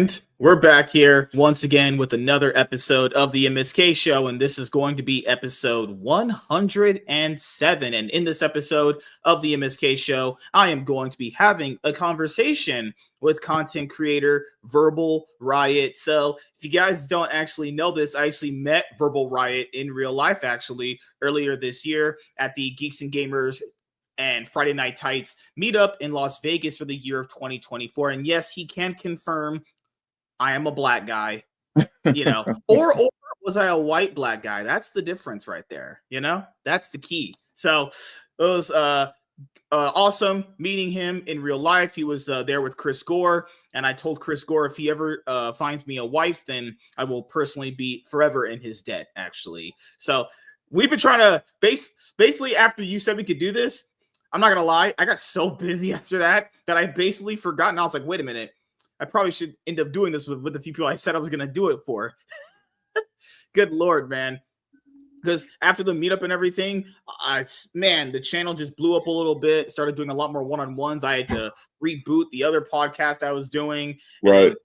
And we're back here once again with another episode of the MSK show, and this is going to be episode 107. And in this episode of the MSK show, I am going to be having a conversation with content creator Verbal Riot. So if you guys don't actually know this, I actually met Verbal Riot in real life actually earlier this year at the Geeks and Gamers and Friday Night Tights meetup in Las Vegas for the year of 2024. And yes, he can confirm I am a black guy, or was I a white black guy? That's the difference right there. That's the key. So it was awesome meeting him in real life. He was there with Chris Gore, and I told Chris Gore if he ever finds me a wife, then I will personally be forever in his debt, actually. So we've been trying to basically after you said we could do this, I'm not going to lie, I got so busy after that I basically forgot. And I was like, wait a minute. I probably should end up doing this with the few people I said I was going to do it for. Good Lord, man. Because after the meetup and everything, the channel just blew up a little bit. Started doing a lot more one-on-ones. I had to reboot the other podcast I was doing. Right.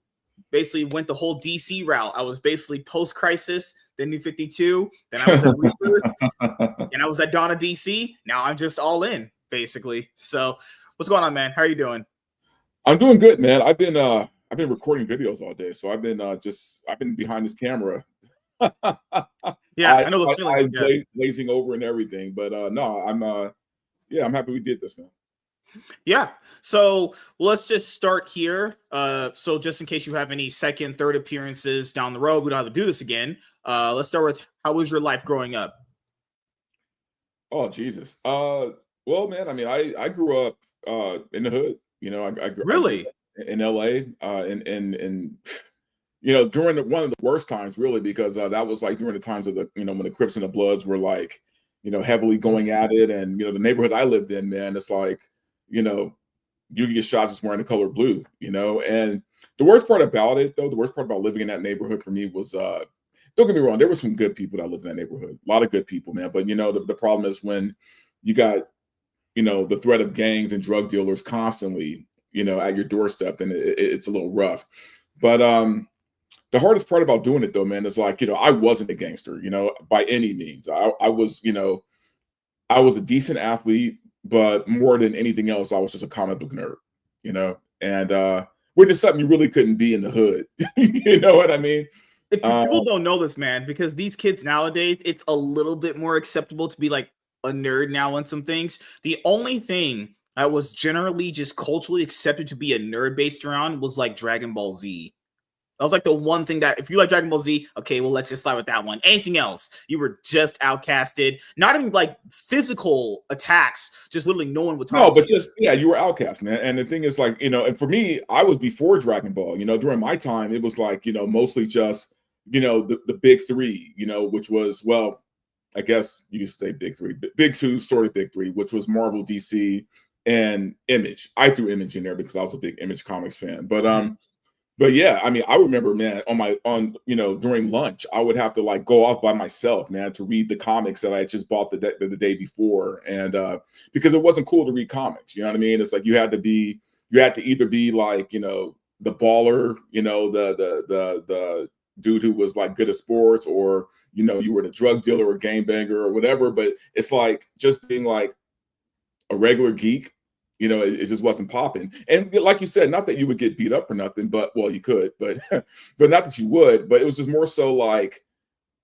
Basically went the whole DC route. I was basically post-crisis, then New 52. Then I was at Rebirth. And I was at Dawn of DC. Now I'm just all in, basically. So what's going on, man? How are you doing? I'm doing good, man. I've been recording videos all day, so I've been behind this camera. Yeah, I know the feeling. Glazing over and everything, but no, I'm happy we did this, man. Yeah. So let's just start here. So just in case you have any second, third appearances down the road, we don't have to do this again. Let's start with how was your life growing up? Oh Jesus. Well, man, I mean, I grew up in the hood. I grew up in LA, and during one of the worst times, really, because that was like during the times of the when the Crips and the Bloods were like heavily going at it, and the neighborhood I lived in, man, it's like you get shot just wearing the color blue, and the worst part about it, though, the worst part about living in that neighborhood for me was don't get me wrong, there were some good people that lived in that neighborhood, a lot of good people, man, but the problem is when you got the threat of gangs and drug dealers constantly, at your doorstep, and it's a little rough. But the hardest part about doing it, though, man, is like, I wasn't a gangster, by any means. I was a decent athlete, but more than anything else, I was just a comic book nerd, and which is something you really couldn't be in the hood. You know what I mean? People don't know this, man, because these kids nowadays, it's a little bit more acceptable to be like a nerd now on some things. The only thing that was generally just culturally accepted to be a nerd based around was like Dragon Ball Z. That was like the one thing that if you like Dragon Ball Z, okay, well, let's just slide with that one. Anything else, you were just outcasted. Not even like physical attacks, just literally no one would talk. No, but just you were outcast, man. And the thing is, like, and for me, I was before Dragon Ball. During my time, it was like mostly just the big three, which was, well, I guess you used to say big three, big two, sort of big three, which was Marvel, DC, and Image. I threw Image in there because I was a big Image Comics fan. But yeah, I mean, I remember, man, during lunch, I would have to like go off by myself, man, to read the comics that I had just bought the day before, and because it wasn't cool to read comics, you know what I mean? It's like you had to either be like the baller, the dude who was like good at sports, or you were the drug dealer or gangbanger or whatever. But it's like just being like a regular geek, it just wasn't popping. And like you said, not that you would get beat up or nothing, but well, you could, but but not that you would. But it was just more so like,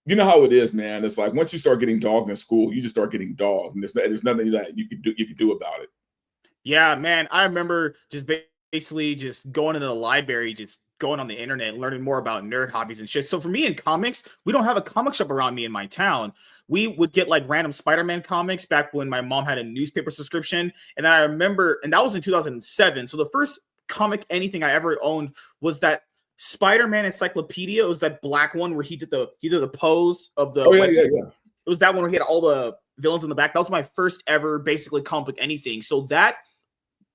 how it is, man. It's like once you start getting dogged in school, you just start getting dogged, and there's nothing that you could do about it. Yeah, man. I remember just basically just going into the library, just going on the internet and learning more about nerd hobbies and shit. So for me in comics, we don't have a comic shop around me in my town. We would get like random Spider-Man comics back when my mom had a newspaper subscription. And then I remember, and that was in 2007. So the first comic anything I ever owned was that Spider-Man encyclopedia. It was that black one where he did the pose of the yeah. It was that one where he had all the villains in the back. That was my first ever basically comic anything. So that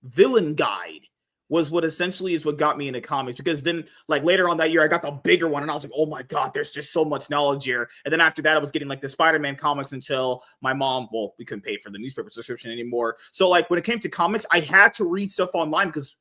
villain guide was what essentially is what got me into comics, because then like later on that year I got the bigger one and I was like, oh my god, there's just so much knowledge here. And then after that I was getting like the Spider-Man comics until my mom, well, we couldn't pay for the newspaper subscription anymore. So like when it came to comics, I had to read stuff online because,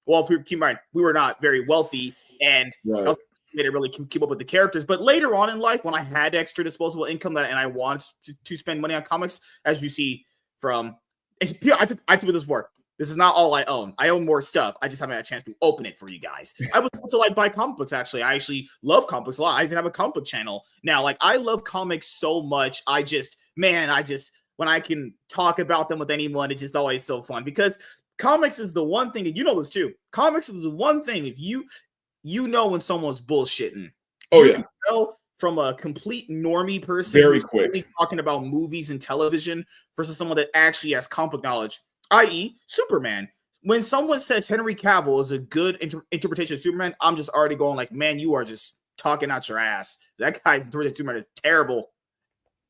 well, if we keep in mind we were not very wealthy, and Right. made it really keep up with the characters. But later on in life, when I had extra disposable income and I wanted to spend money on comics, as you see from, I took this before. This is not all I own. I own more stuff. I just haven't had a chance to open it for you guys. I was able to like buy comic books. Actually, I actually love comic books a lot. I even have a comic book channel now. Like I love comics so much. I just when I can talk about them with anyone, it's just always so fun because comics is the one thing, and you know this too. Comics is the one thing. If you know when someone's bullshitting. Oh you yeah. Can tell from a complete normie person Very who's quick only talking about movies and television versus someone that actually has comic book knowledge, i.e., Superman. When someone says Henry Cavill is a good interpretation of Superman, I'm just already going like, man, you are just talking out your ass. That guy's interpretation of Superman is terrible.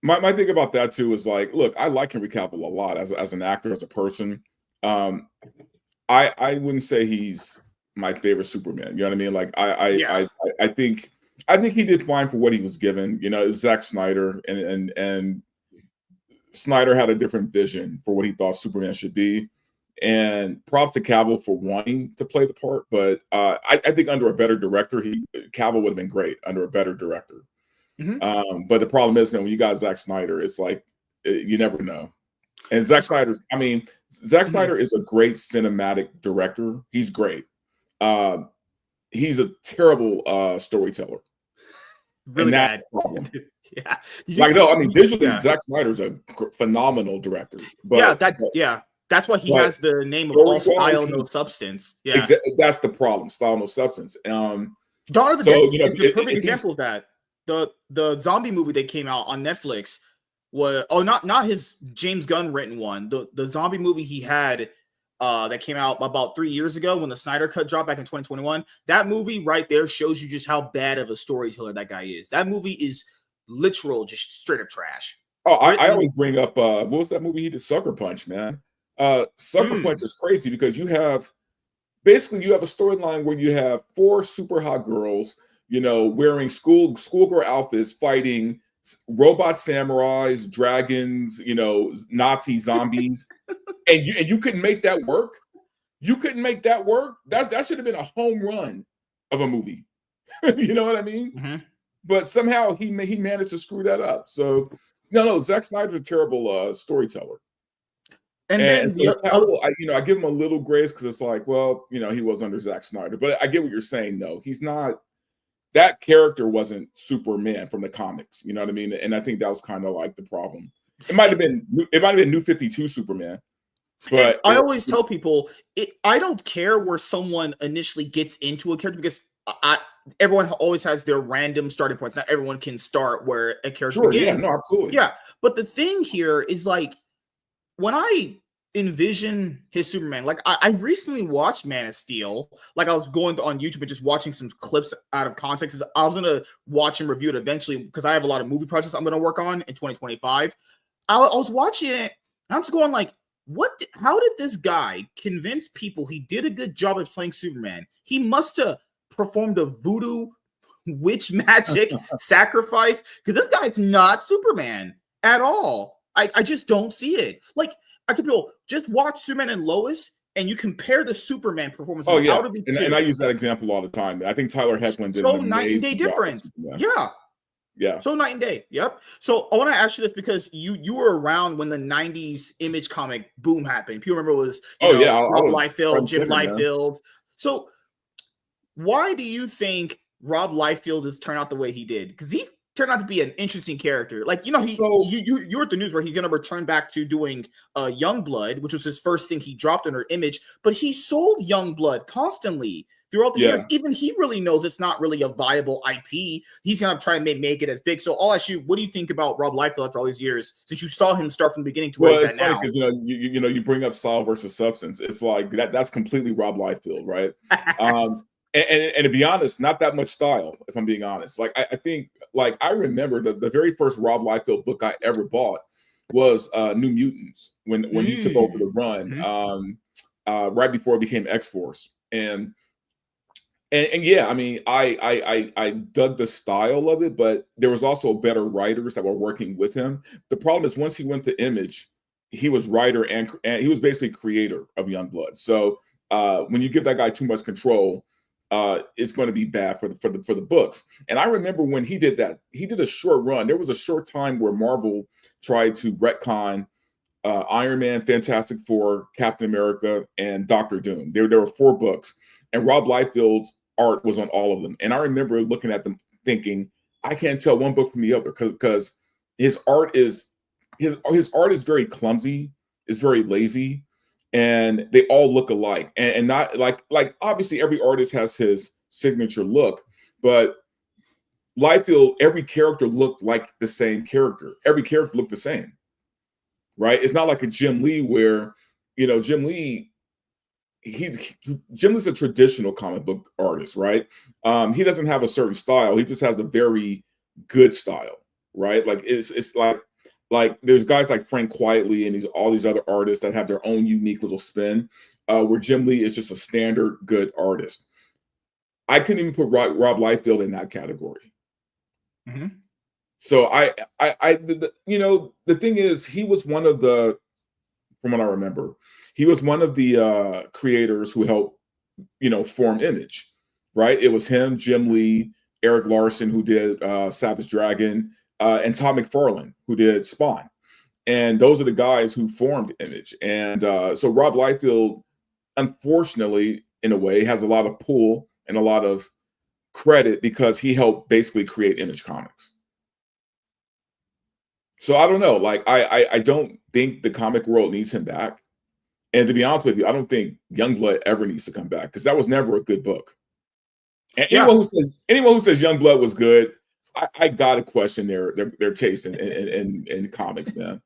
My thing about that too is like, look, I like Henry Cavill a lot as an actor, as a person. I wouldn't say he's my favorite Superman. You know what I mean? Like I think he did fine for what he was given. You know, it was Zack Snyder, and Snyder had a different vision for what he thought Superman should be. And props to Cavill for wanting to play the part, but I think under a better director, Cavill would have been great under a better director. Mm-hmm. But the problem is, man, when you got Zack Snyder, it's like you never know. And Zack Snyder is a great cinematic director. He's great. He's a terrible storyteller. Really and that's bad. the problem. Yeah. Like, no, I mean, visually, Zack Snyder's a phenomenal director. But that's why he has the name of all style, no substance. Yeah, that's the problem. Style, no substance. Dawn of the Dead is the perfect example of that. The zombie movie that came out on Netflix was not his James Gunn written one. The zombie movie he had that came out about 3 years ago when the Snyder Cut dropped back in 2021. That movie right there shows you just how bad of a storyteller that guy is. That movie is literal, just straight up trash. Oh, I always bring up what was that movie he did? Sucker Punch, man. Sucker Punch is crazy because you have a storyline where you have 4 super hot girls, you know, wearing schoolgirl outfits, fighting robot samurais, dragons, you know, Nazi zombies, and you couldn't make that work. You couldn't make that work. That should have been a home run of a movie. You know what I mean? Mm-hmm. But somehow he managed to screw that up. So no, Zack Snyder's a terrible storyteller. And then I give him a little grace because it's like, well, you know, he was under Zack Snyder, but I get what you're saying. No, he's not. That character wasn't Superman from the comics. You know what I mean? And I think that was kind of like the problem. It might have been New 52 Superman. But I always tell people, I don't care where someone initially gets into a character because everyone always has their random starting points. Not everyone can start where a character begins. Yeah, no, absolutely. Yeah, but the thing here is like when I envision his Superman, like I recently watched Man of Steel. Like I was going on YouTube and just watching some clips out of context. I was gonna watch and review it eventually because I have a lot of movie projects I'm gonna work on in 2025. I was watching it and I'm just going like, how did this guy convince people he did a good job of playing Superman? He must have performed a voodoo witch magic sacrifice because this guy's not Superman at all. I just don't see it. Like I could people just watch Superman and Lois and you compare the Superman performances out of the two. And I use that example all the time. I think Tyler Hoechlin did an night and day difference. Yeah. So night and day. Yep. So I want to ask you this because you were around when the 90s Image comic boom happened. People remember it was Rob Liefeld, Jim Liefeld. Man. So why do you think Rob Liefeld has turned out the way he did? Because he's turned out to be an interesting character. Like, you know, you were at the news where he's going to return back to doing Youngblood, which was his first thing he dropped under Image, but he sold Youngblood constantly throughout the years. Even he really knows it's not really a viable IP. He's going to try and make it as big. So I'll ask you, what do you think about Rob Liefeld after all these years, since you saw him start from the beginning to where he's at now? You bring up style versus substance. It's like that's completely Rob Liefeld, right? And to be honest, not that much style, if I'm being honest. Like I think, like I remember the very first Rob Liefeld book I ever bought was New Mutants when he took over the run, right before it became X-Force. And yeah, I mean, I dug the style of it, but there was also better writers that were working with him. The problem is once he went to Image, he was writer and he was basically creator of Youngblood. So when you give that guy too much control, it's going to be bad for the books. And I remember when he did that, he did a short run. There was a short time where Marvel tried to retcon Iron Man, Fantastic Four, Captain America, and Doctor Doom. There were 4 books, and Rob Liefeld's art was on all of them. And I remember looking at them thinking, I can't tell one book from the other because his art is very clumsy, is very lazy, and they all look alike. And not like obviously every artist has his signature look, but Liefeld, every character looked like the same character. Every character looked the same. Right? It's not like a Jim Lee where, Jim Lee, Jim Lee's a traditional comic book artist, right? He doesn't have a certain style. He just has a very good style, right? Like it's like there's guys like Frank Quietly and all these other artists that have their own unique little spin, where Jim Lee is just a standard good artist. I couldn't even put Rob Liefeld in that category. Mm-hmm. So the thing is, he was one of the, from what I remember, he was one of the creators who helped, form Image, right? It was him, Jim Lee, Eric Larson, who did Savage Dragon, and Todd McFarlane, who did Spawn. And those are the guys who formed Image. And so Rob Liefeld, unfortunately, in a way, has a lot of pull and a lot of credit because he helped basically create Image Comics. So I don't know. Like I don't think the comic world needs him back. And to be honest with you, I don't think Youngblood ever needs to come back because that was never a good book. And anyone who says Youngblood was good, I gotta question their taste in comics, man.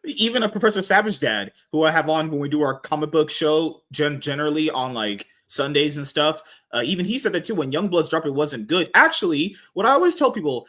Even a Professor Savage dad, who I have on when we do our comic book show, generally on like Sundays and stuff. Even he said that too. When Youngblood's dropped, it wasn't good. Actually, what I always tell people,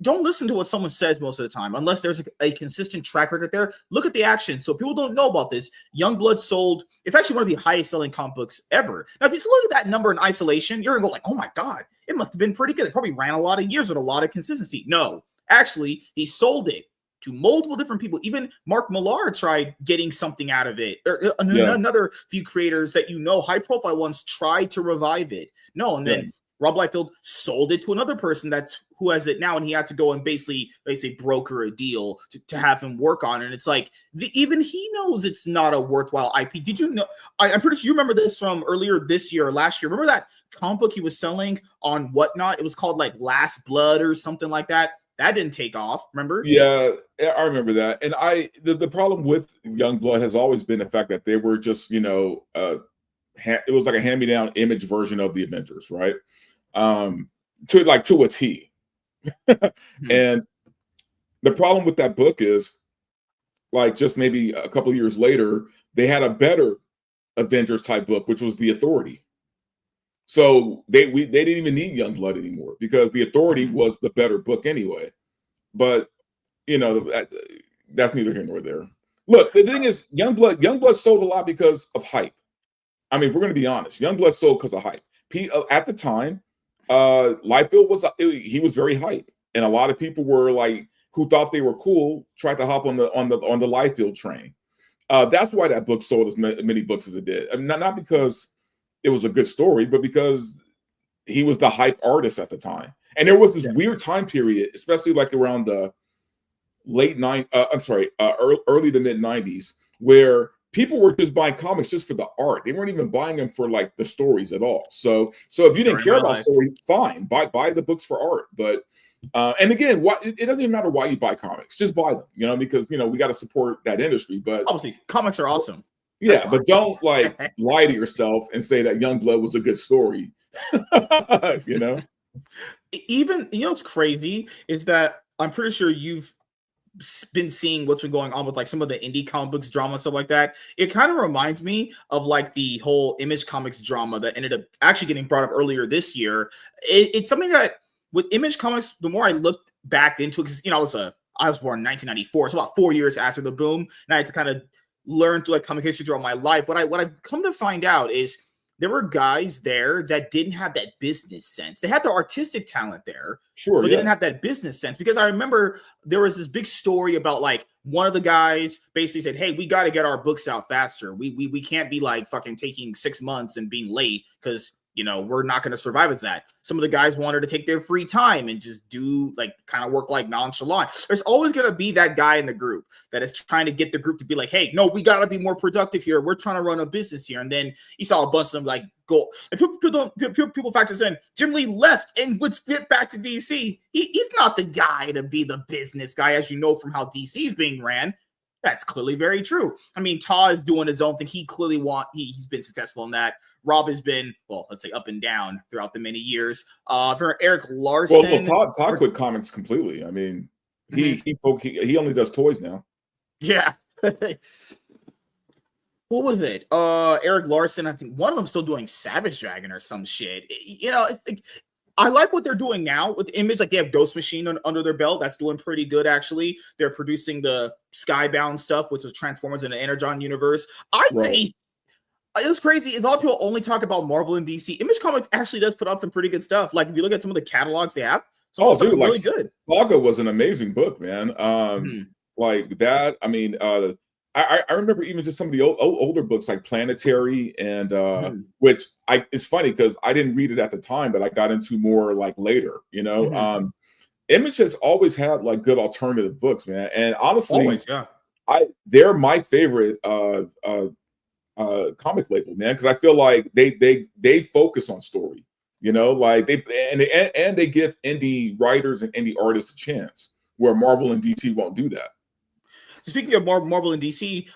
don't listen to what someone says most of the time, unless there's a consistent track record there. Look at the action. So people don't know about this. Youngblood sold, it's actually one of the highest selling comic books ever. Now, if you look at that number in isolation, you're going to go like, oh my God, it must have been pretty good. It probably ran a lot of years with a lot of consistency. No, actually, he sold it to multiple different people. Even Mark Millar tried getting something out of it. Another few creators that high profile ones tried to revive it. No, and then Rob Liefeld sold it to another person who has it now, and he had to go and basically broker a deal to have him work on it. And it's like even he knows it's not a worthwhile IP. Did you know? I'm pretty sure you remember this from earlier this year or last year. Remember that comic book he was selling on Whatnot? It was called like Last Blood or something like that. That didn't take off. Remember? Yeah, I remember that. And the problem with Youngblood has always been the fact that they were just it was like a hand-me-down Image version of the Avengers, right? To a T. And the problem with that book is, like, just maybe a couple of years later, they had a better Avengers type book, which was The Authority. So they didn't even need Youngblood anymore because The Authority was the better book anyway. But that's neither here nor there. Look, the thing is, Youngblood sold a lot because of hype. I mean, if we're going to be honest, Youngblood sold because of hype. At the time, Liefeld was very hype, and a lot of people were like, who thought they were cool, tried to hop on the Liefeld train. That's why that book sold as many books as it did. I mean, not because it was a good story, but because he was the hype artist at the time. And there was this weird time period, especially like around the early to mid 90s, where people were just buying comics just for the art. They weren't even buying them for like the stories at all. So if you didn't care about story, fine, buy the books for art. But and again, it doesn't even matter why you buy comics, just buy them, because we got to support that industry. But obviously, comics are awesome. Yeah, but don't like lie to yourself and say that Youngblood was a good story. Even what's crazy is that I'm pretty sure you've been seeing what's been going on with like some of the indie comic books drama, stuff like that. It kind of reminds me of like the whole Image Comics drama that ended up actually getting brought up earlier this year. It's something that with Image Comics, the more I looked back into it, because I was born in 1994, so about 4 years after the boom, and I had to kind of learn through like comic history throughout my life. What I've come to find out is there were guys there that didn't have that business sense. They had the artistic talent there, but they didn't have that business sense. Because I remember there was this big story about like one of the guys basically said, "Hey, we got to get our books out faster. We can't be like fucking taking 6 months and being late because we're not going to survive as that. Some of the guys wanted to take their free time and just do like kind of work like nonchalant. There's always going to be that guy in the group that is trying to get the group to be like, hey, no, we got to be more productive here. We're trying to run a business here. And then you saw a bunch of them like go. And people factor this in. Jim Lee left and would fit back to DC. He's not the guy to be the business guy, as you know from how DC is being ran. That's clearly very true. I mean, Todd is doing his own thing. He clearly he's been successful in that. Rob has been, well, let's say up and down throughout the many years. For Eric Larson. Well, Todd quit comics completely. I mean, he only does toys now. Yeah. What was it? Eric Larson, I think one of them still doing Savage Dragon or some shit. I like what they're doing now with Image. Like they have Ghost Machine under their belt. That's doing pretty good, actually. They're producing the Skybound stuff, which was Transformers in the Energon universe. I think it was crazy. A lot of people only talk about Marvel and DC. Image Comics actually does put out some pretty good stuff. Like if you look at some of the catalogs they have, dude, really good. Saga was an amazing book, man. Like that. I mean, I remember even just some of the older books like Planetary and which it's funny because I didn't read it at the time, but I got into more like later, Image has always had like good alternative books, man. And honestly, always, yeah. They're my favorite comic label, man, because I feel like they focus on story, like they give indie writers and indie artists a chance where Marvel and DC won't do that. Speaking of Marvel and DC,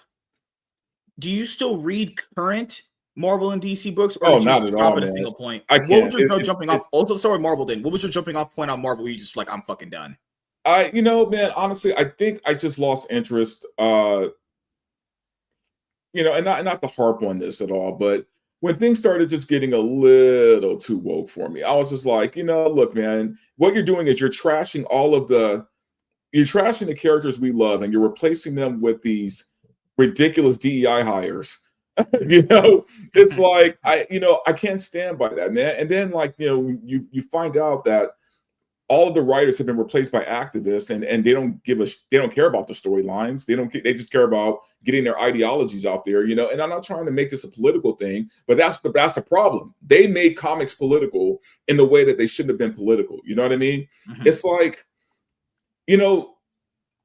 do you still read current Marvel and DC books? Or not at all, at a single point? I can't. What was your jumping off? Also, start with Marvel then. What was your jumping off point on Marvel where you just like, I'm fucking done? Man, honestly, I think I just lost interest. And not to harp on this at all, but when things started just getting a little too woke for me, I was just like, look, man, what you're doing is you're trashing the characters we love and you're replacing them with these ridiculous DEI hires. It's like, I can't stand by that, man. And then you find out that all of the writers have been replaced by activists and they don't care about the storylines. They just care about getting their ideologies out there, and I'm not trying to make this a political thing, but that's the problem. They made comics political in the way that they shouldn't have been political. You know what I mean? Mm-hmm. It's like,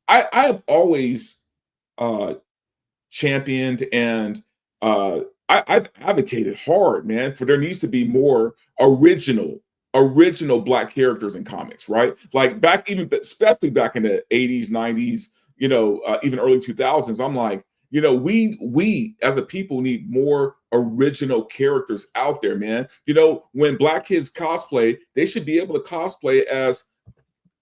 I have always championed and I've advocated hard, man, for there needs to be more original Black characters in comics, right? Like especially back in the 80s, 90s, even early 2000s, I'm like, we as a people need more original characters out there, man. When Black kids cosplay, they should be able to cosplay as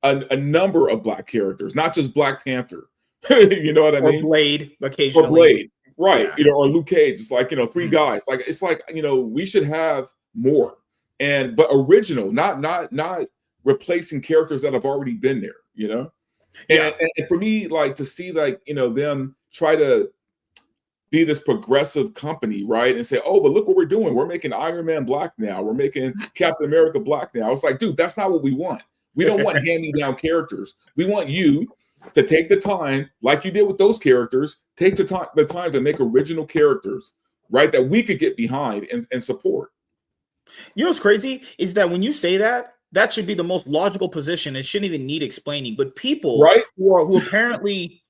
a number of Black characters, not just Black Panther. You know what I mean? Or Blade, occasionally. Or Blade, right? Yeah. Or Luke Cage. It's like three guys. Like it's like we should have more, but original, not replacing characters that have already been there. And for me, like to see them try to be this progressive company, right? And say, oh, but look what we're doing. We're making Iron Man Black now. We're making Captain America Black now. It's like, dude, that's not what we want. We don't want hand-me-down characters. We want you to take the time, like you did with those characters, take the time to make original characters, right? That we could get behind and support. What's crazy is that when you say that should be the most logical position. It shouldn't even need explaining. But people who apparently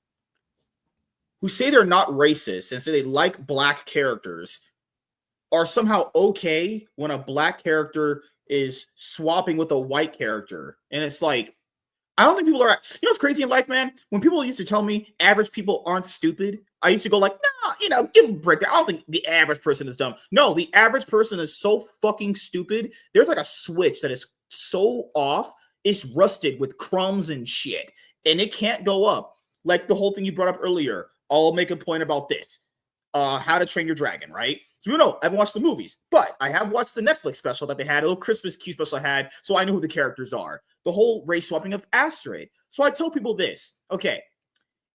who say they're not racist and say they like Black characters are somehow okay when a Black character is swapping with a white character. And it's like, I don't think people are, what's crazy in life, man? When people used to tell me average people aren't stupid, I used to go like, nah, give a break. I don't think the average person is dumb. No, the average person is so fucking stupid. There's like a switch that is so off. It's rusted with crumbs and shit. And it can't go up. Like the whole thing you brought up earlier. I'll make a point about this. How to Train Your Dragon, right? So I haven't watched the movies, but I have watched the Netflix special that they had, a little Christmas Q special I had, so I know who the characters are. The whole race swapping of Asteroid. So I tell people this, okay,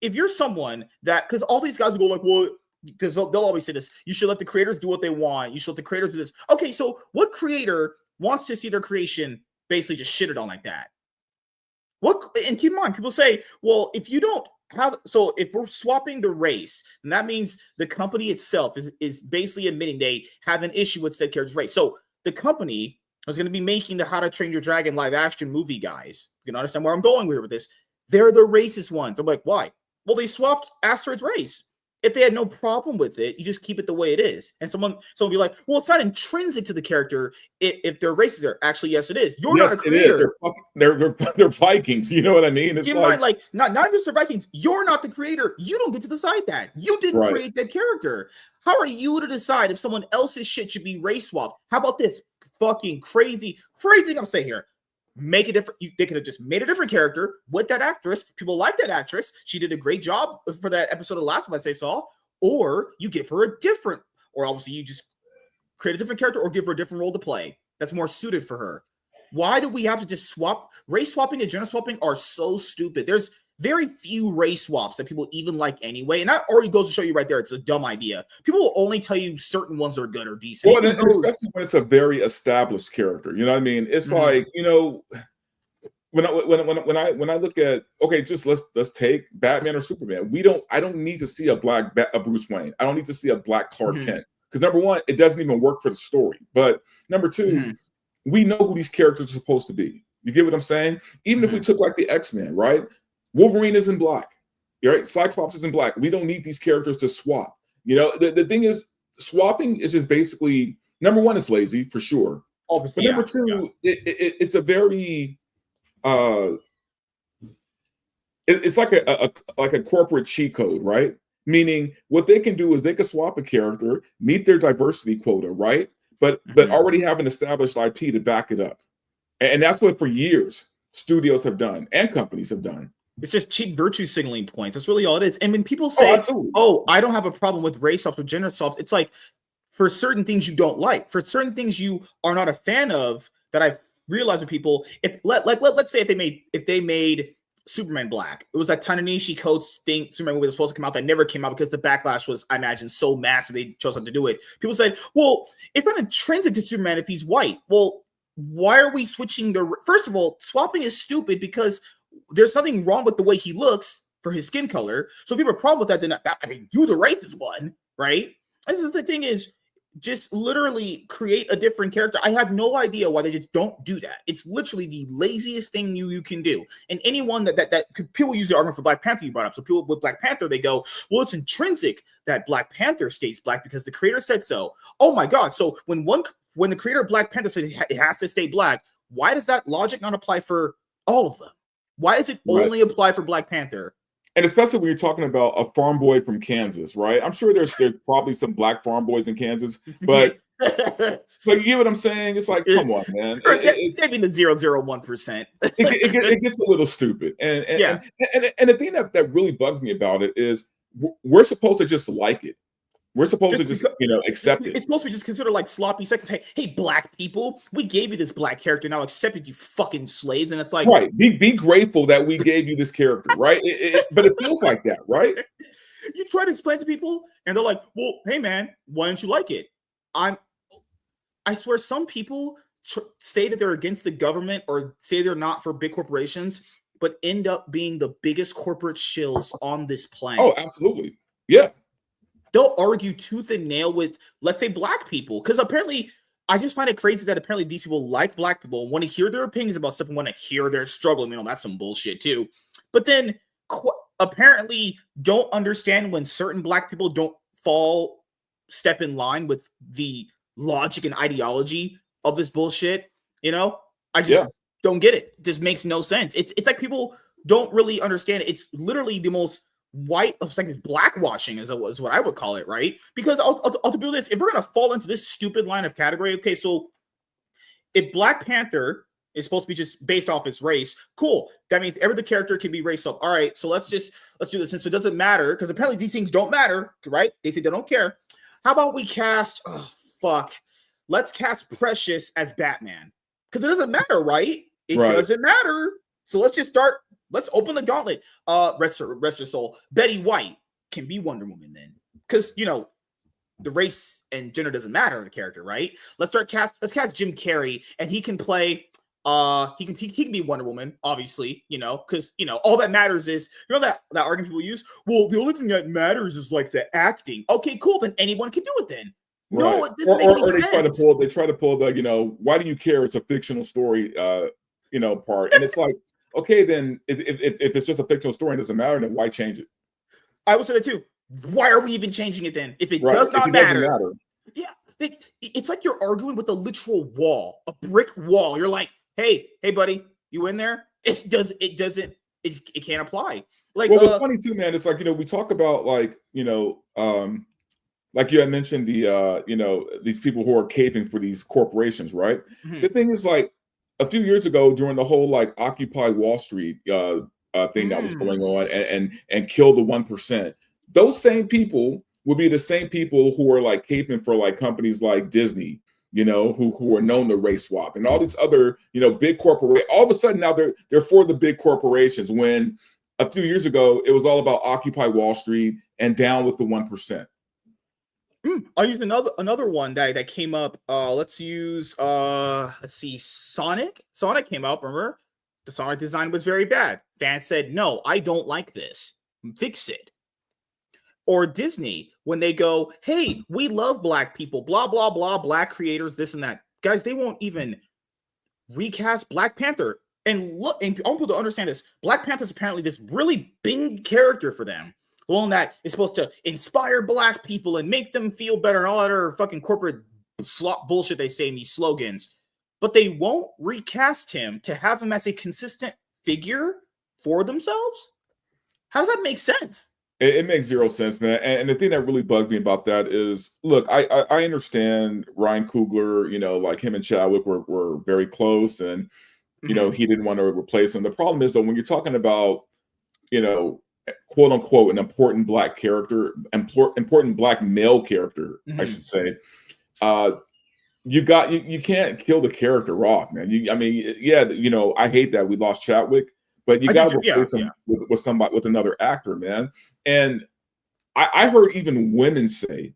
if you're someone that, because all these guys will go like, well, because they'll always say this, you should let the creators do what they want. You should let the creators do this. Okay, so what creator wants to see their creation basically just shitted on like that? And keep in mind, people say, well, if you don't so if we're swapping the race, then that means the company itself is basically admitting they have an issue with said character's race. So the company is going to be making the How to Train Your Dragon live action movie guys. You can understand where I'm going here with this. They're the racist ones. I'm like, why? Well, they swapped Asteroid's race. If they had no problem with it, you just keep it the way it is. And someone will be like, well, it's not intrinsic to the character if they're racist there. Actually, yes, it is. You're not a creator. They're Vikings. You know what I mean? It's not just the Vikings. You're not the creator. You don't get to decide that. You didn't create that character. How are you to decide if someone else's shit should be race swapped? How about this fucking crazy thing I'm saying here? Make a different. They could have just made a different character with that actress. People like that actress. She did a great job for that episode of Last of Us they saw. Or you give her a different, or obviously you just create a different character or give her a different role to play that's more suited for her. Why do we have to just swap? Race swapping and gender swapping are so stupid. There's very few race swaps that people even like anyway. And that already goes to show you right there, it's a dumb idea. People will only tell you certain ones are good or decent. Well, and especially when it's a very established character. You know what I mean? It's like, you know, when I look at, okay, just let's take Batman or Superman. I don't need to see a black Bruce Wayne. I don't need to see a black Clark Kent. Because number one, it doesn't even work for the story. But number two, we know who these characters are supposed to be. You get what I'm saying? Even if we took like the X-Men, right? Wolverine is in black, right? Cyclops is in black. We don't need these characters to swap. You know, the thing is, swapping is just basically, number one, it's lazy for sure. Obviously, but number two, it's a very, it's like a corporate cheat code, right? Meaning what they can do is they can swap a character, meet their diversity quota, right? But already have an established IP to back it up. And that's what for years studios have done and companies have done. It's just cheap virtue signaling points. That's really all it is. And when people say, oh, I don't have a problem with race swaps or gender swaps, it's like for certain things you don't like, for certain things you are not a fan of, that I've realized with people, let's say if they made Superman black, it was that Ta-Nehisi Coates thing, Superman movie was supposed to come out that never came out because the backlash was, I imagine, so massive they chose not to do it. People said, well, it's not intrinsic to Superman if he's white. Well, why are we switching first of all, swapping is stupid because there's nothing wrong with the way he looks for his skin color. So if you have a problem with that, then you the racist one, right? And so the thing is, just literally create a different character. I have no idea why they just don't do that. It's literally the laziest thing you can do. And anyone that people use the argument for Black Panther you brought up. So people with Black Panther, they go, well, it's intrinsic that Black Panther stays black because the creator said so. Oh my God. So when the creator of Black Panther says it has to stay black, why does that logic not apply for all of them? Why does it only apply for Black Panther? And especially when you're talking about a farm boy from Kansas, right? I'm sure there's probably some black farm boys in Kansas, but you get what I'm saying? It's like, come on, man. Maybe the 0.001%. it gets a little stupid. And the thing that really bugs me about it is we're supposed to just like it. We're supposed to just, accept it. It's supposed to be just considered like sloppy seconds. Hey, black people, we gave you this black character. Now accept it, you fucking slaves. And it's like, right. Be grateful that we gave you this character, right? But it feels like that, right? You try to explain to people, and they're like, "Well, hey, man, why don't you like it?" I swear, some people say that they're against the government or say they're not for big corporations, but end up being the biggest corporate shills on this planet. Oh, absolutely, yeah. They'll argue tooth and nail with, let's say, black people. Because apparently, I just find it crazy that apparently these people like black people and want to hear their opinions about stuff and want to hear their struggle. That's some bullshit too. But then apparently don't understand when certain black people don't step in line with the logic and ideology of this bullshit. I just don't get it. It just makes no sense. It's like people don't really understand it. It's literally the most white, it's like blackwashing is what I would call it, right? Because I'll do this. If we're gonna fall into this stupid line of category, okay, so if Black Panther is supposed to be just based off its race, cool. That means every character can be race up. All right, so let's do this. Since it doesn't matter, because apparently these things don't matter, right? They say they don't care. How about we cast? Oh fuck, let's cast Precious as Batman because it doesn't matter, right? It doesn't matter. So let's just start. Let's open the gauntlet. Rest her soul. Betty White can be Wonder Woman then, because the race and gender doesn't matter in the character, right? Let's cast Jim Carrey, and he can play. He can be Wonder Woman, obviously. Because all that matters is that argument people use. Well, the only thing that matters is like the acting. Okay, cool. Then anyone can do it. Then Right. No, it doesn't make any Or sense. they try to pull the, why do you care? It's a fictional story, part. And it's like, okay, then if it's just a fictional story and it doesn't matter, then why change it? I would say that too. Why are we even changing it then? If it Right. does If not it doesn't matter, matter. yeah, it's like you're arguing with a literal wall, a brick wall. You're like, hey, buddy, you in there? It can't apply. Like, Well, what's funny too, man, it's like, we talk about like you had mentioned these people who are caping for these corporations, right? mhm. The thing is, like, a few years ago during the whole like Occupy Wall Street thing that was going on and kill the 1%, those same people would be the same people who are like caping for like companies like Disney, who are known to race swap and all these other, big corporate. All of a sudden now they're for the big corporations when a few years ago it was all about Occupy Wall Street and down with the 1%. I'll use another one that came up. Let's see, Sonic. Sonic came up, remember? The Sonic design was very bad. Fans said, no, I don't like this. Fix it. Or Disney, when they go, hey, we love black people, blah, blah, blah, black creators, this and that. Guys, they won't even recast Black Panther. And look, and I want people to understand this. Black Panther is apparently this really big character for them. One that is supposed to inspire black people and make them feel better and all that other fucking corporate slot bullshit they say in these slogans. But they won't recast him to have him as a consistent figure for themselves? How does that make sense? It makes zero sense, man. And the thing that really bugged me about that is, look, I understand Ryan Coogler, like him and Chadwick were very close and, he didn't want to replace him. The problem is, though, when you're talking about, quote unquote, an important black character, important black male character, I should say, you can't kill the character off, man. I hate that we lost Chadwick, but you got to replace him with somebody, with another actor, man. And I heard even women say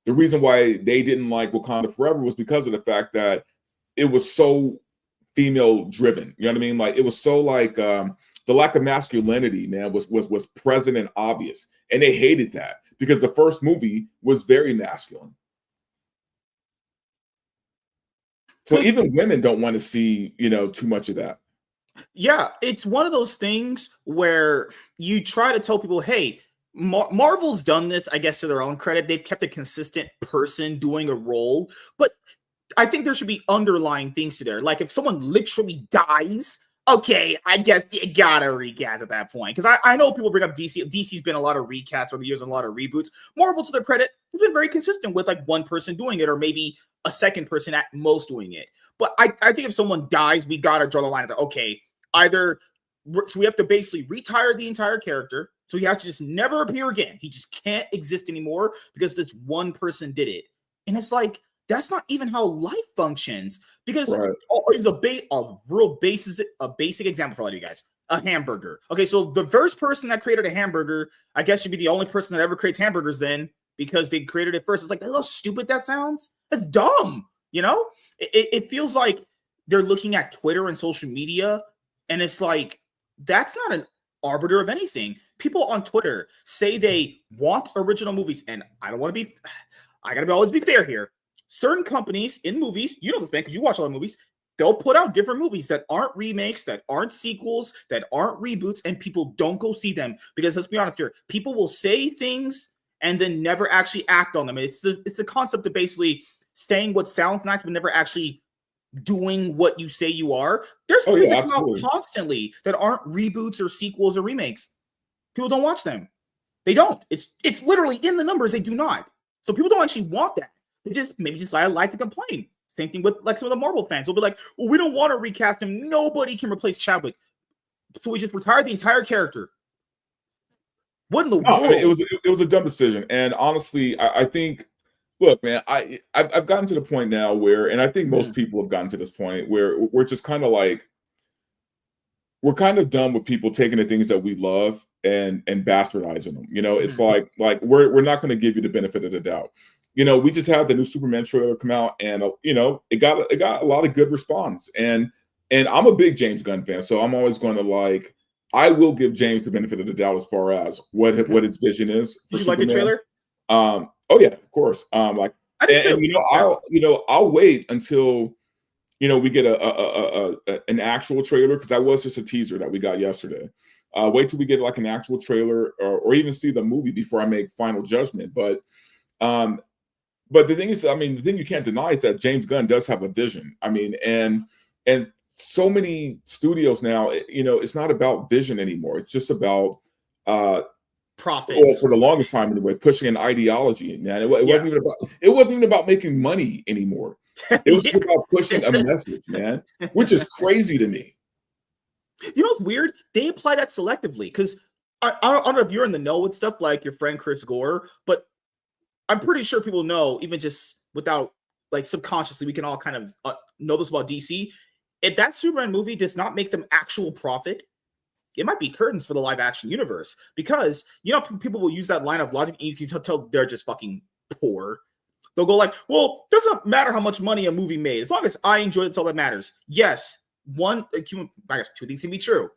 the reason why they didn't like Wakanda Forever was because of the fact that it was so female driven. You know what I mean? Like, it was so like the lack of masculinity, man, was present and obvious, and they hated that because the first movie was very masculine. So even women don't want to see, too much of that. Yeah, it's one of those things where you try to tell people, hey, Marvel's done this, I guess, to their own credit. They've kept a consistent person doing a role, but I think there should be underlying things to there. Like, if someone literally dies, okay, I guess you gotta recast at that point. Because I know people bring up DC. DC's been a lot of recasts over the years and a lot of reboots. Marvel, to their credit, has been very consistent with like one person doing it, or maybe a second person at most doing it. But I think if someone dies, we gotta draw the line of, okay, so we have to basically retire the entire character. So he has to just never appear again. He just can't exist anymore because this one person did it. And it's like, that's not even how life functions. Because a basic example for a lot of you guys: a hamburger. Okay, so the first person that created a hamburger, I guess, should be the only person that ever creates hamburgers then, because they created it first. It's like, how stupid that sounds. That's dumb. It feels like they're looking at Twitter and social media, and it's like, that's not an arbiter of anything. People on Twitter say they want original movies, and I gotta always be fair here. Certain companies in movies, you know this, man, because you watch a lot of movies, they'll put out different movies that aren't remakes, that aren't sequels, that aren't reboots, and people don't go see them. Because let's be honest here, people will say things and then never actually act on them. It's the concept of basically saying what sounds nice, but never actually doing what you say you are. There's movies that come out constantly that aren't reboots or sequels or remakes. People don't watch them. They don't. It's literally in the numbers. They do not. So people don't actually want that. They just like to complain. Same thing with like some of the Marvel fans. They'll be like, well, we don't want to recast him. Nobody can replace Chadwick. So we just retired the entire character. What in the world? It was a dumb decision. And honestly, I think, look, man, I've gotten to the point now where, and I think most people have gotten to this point where we're just kind of like, we're kind of done with people taking the things that we love and bastardizing them. It's like we're not going to give you the benefit of the doubt. We just had the new Superman trailer come out, and it got a lot of good response. And I'm a big James Gunn fan, so I'm always going to I will give James the benefit of the doubt as far as what his vision is. Did you like the trailer? Oh yeah, of course. I do too. And I'll wait until we get an actual trailer, because that was just a teaser that we got yesterday. Wait till we get like an actual trailer, or even see the movie before I make final judgment. But the thing is, I mean, the thing you can't deny is that James Gunn does have a vision. I mean, and so many studios now, it's not about vision anymore. It's just about profits. Well, for the longest time anyway, pushing an ideology, man. It wasn't even about making money anymore. It was just about pushing a message, man, which is crazy to me. You know what's weird? They apply that selectively, because I don't know if you're in the know with stuff like your friend Chris Gore, but I'm pretty sure people know, even just without, like, subconsciously, we can all kind of know this about DC. If that Superman movie does not make them actual profit, it might be curtains for the live action universe, because people will use that line of logic, and you can tell they're just fucking poor. They'll go like, well, it doesn't matter how much money a movie made, as long as I enjoy it, it's all that matters. Yes, I guess two things can be true.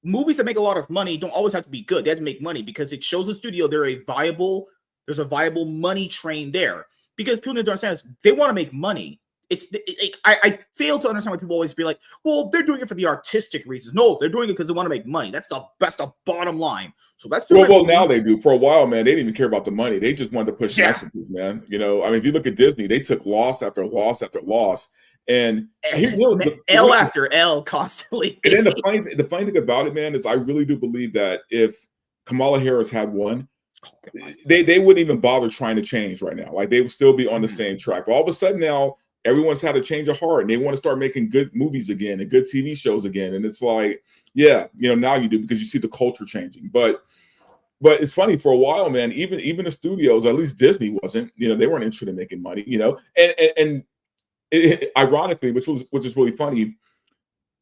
Movies that make a lot of money don't always have to be good. They have to make money, because it shows the studio there's a viable money train there. Because people need to understand is they want to make money. I fail to understand why people always be like, well, they're doing it for the artistic reasons. No, they're doing it because they want to make money. That's the bottom line. So that's well, now they do. For a while, man, they didn't even care about the money. They just wanted to push messages, man. I mean, if you look at Disney, they took loss after loss after loss, and L after L constantly. And then the funny thing about it, man, is I really do believe that if Kamala Harris had won, they wouldn't even bother trying to change right now. Like, they would still be on the same track. But all of a sudden now, everyone's had a change of heart, and they want to start making good movies again and good TV shows again. And it's like, yeah, now you do, because you see the culture changing. But it's funny, for a while, man, even the studios, at least Disney wasn't, they weren't interested in making money, and ironically, which is really funny,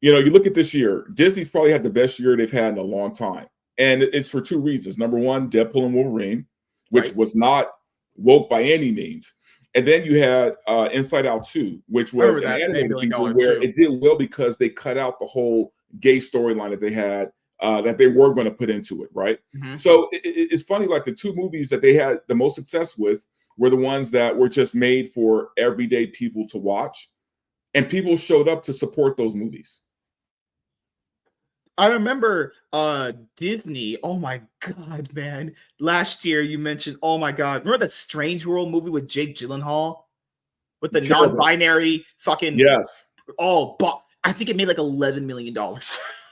you look at this year, Disney's probably had the best year they've had in a long time. And it's for two reasons. Number one, Deadpool and Wolverine, which was not woke by any means. And then you had Inside Out 2, which was an animated feature where it did well because they cut out the whole gay storyline that they had, that they were going to put into it, right? Mm-hmm. So it's funny, like, the two movies that they had the most success with were the ones that were just made for everyday people to watch, and people showed up to support those movies. I remember Disney. Oh my God, man. Last year you mentioned, oh my God. Remember that Strange World movie with Jake Gyllenhaal? With the non-binary fucking... Yes. Oh, I think it made like $11 million.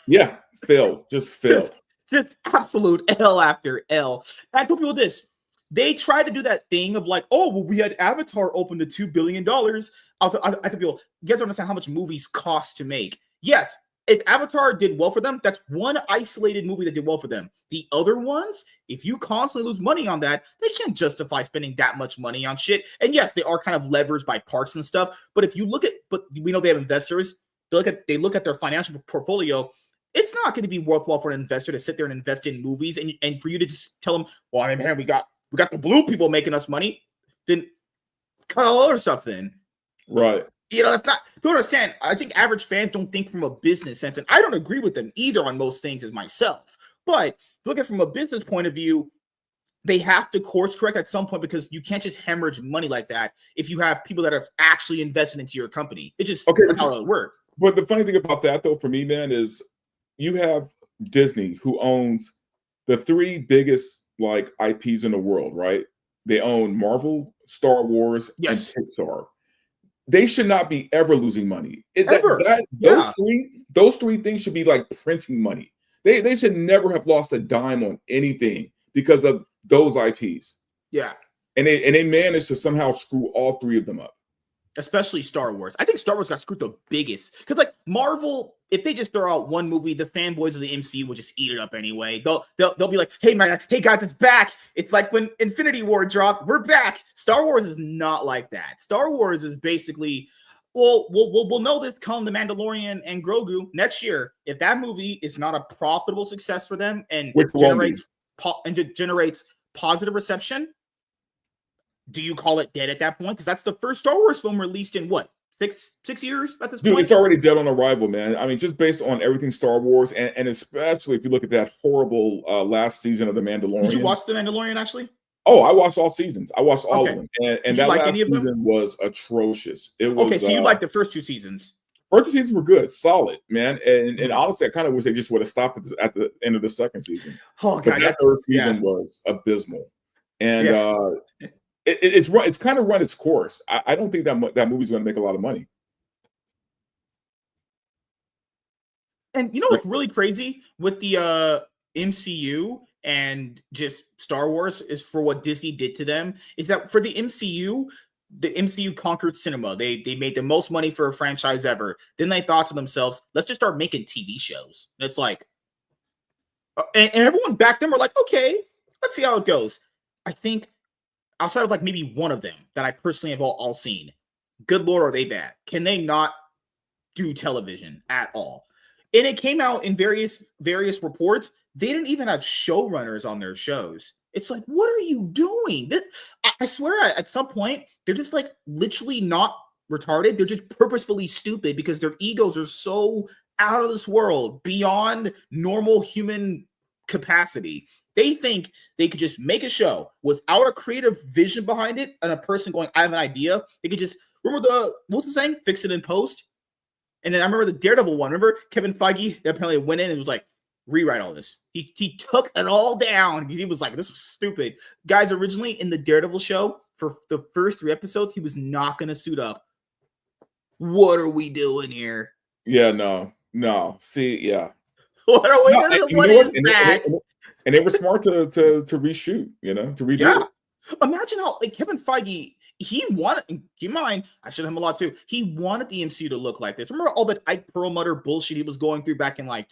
Yeah, failed. Just failed. Just absolute L after L. And I told people this. They tried to do that thing of like, oh, well, we had Avatar open to $2 billion. I tell people, you guys don't understand how much movies cost to make. Yes, if Avatar did well for them, that's one isolated movie that did well for them. The other ones, if you constantly lose money on that, they can't justify spending that much money on shit. And yes, they are kind of leveraged by parks and stuff. But if you look at, but we know they have investors. They look at their financial portfolio. It's not going to be worthwhile for an investor to sit there and invest in movies, and for you to just tell them, well, I mean, man, we got the blue people making us money. Then cut all other stuff then. Right. That's not, don't understand. I think average fans don't think from a business sense, and I don't agree with them either on most things as myself. But look at it from a business point of view, they have to course correct at some point, because you can't just hemorrhage money like that if you have people that are actually invested into your company. It just, that's how it works. But the funny thing about that, though, for me, man, is you have Disney, who owns the three biggest like IPs in the world, right? They own Marvel, Star Wars, and Pixar. They should not be ever losing money. Those three things should be like printing money. They should never have lost a dime on anything because of those IPs. Yeah. And they managed to somehow screw all three of them up. Especially Star Wars. I think Star Wars got screwed the biggest. Because like Marvel, if they just throw out one movie, the fanboys of the MCU will just eat it up anyway. They'll be like, hey man, hey guys, it's back. It's like when Infinity War dropped, we're back. Star Wars is not like that. Star Wars is basically, we'll know this come The Mandalorian and Grogu next year. If that movie is not a profitable success for them and generates positive reception, do you call it dead at that point? Because that's the first Star Wars film released in what, six years at this point? Dude, it's already dead on arrival, man. I mean, just based on everything Star Wars, and especially if you look at that horrible last season of The Mandalorian. Did you watch The Mandalorian, actually? Oh, I watched all seasons. I watched all of Okay. them, Did and you that like any last of them? season was atrocious. It Okay, was so you liked the first 2 seasons. first two seasons were good, solid, man, and Mhm. honestly, I kind of wish they just would have stopped at the end of the second season, Oh but god, that that third yeah, season was abysmal, and yeah. it's kind of run its course. I don't think that movie's going to make a lot of money. And you know what's really crazy with the MCU and just Star Wars is for what Disney did to them is that for the MCU conquered cinema. They made the most money for a franchise ever. Then they thought to themselves, let's just start making TV shows. And it's like, and everyone back then were like, okay, let's see how it goes. I think outside of like maybe one of them that I personally have all seen, good lord, are they bad? Can they not do television at all? And it came out in various reports. They didn't even have showrunners on their shows. It's like, what are you doing? I swear, at some point, they're just like literally not retarded. They're just purposefully stupid because their egos are so out of this world, beyond normal human capacity. They think they could just make a show without a creative vision behind it and a person going, I have an idea. They could just remember what's the saying? Fix it in post. And then I remember the Daredevil one. Remember Kevin Feige apparently went in and was like, rewrite all this. He took it all down because he was like, this is stupid. Guys, originally in the Daredevil show, for the first 3 episodes, he was not going to suit up. What are we doing here? Yeah, no. See, yeah. What are we No, doing? What is that? And they were smart to reshoot, to redo Yeah. it. Imagine how like Kevin Feige, he wanted, keep in mind, I should have him a lot too. He wanted the MCU to look like this. Remember all the Ike Perlmutter bullshit he was going through back in like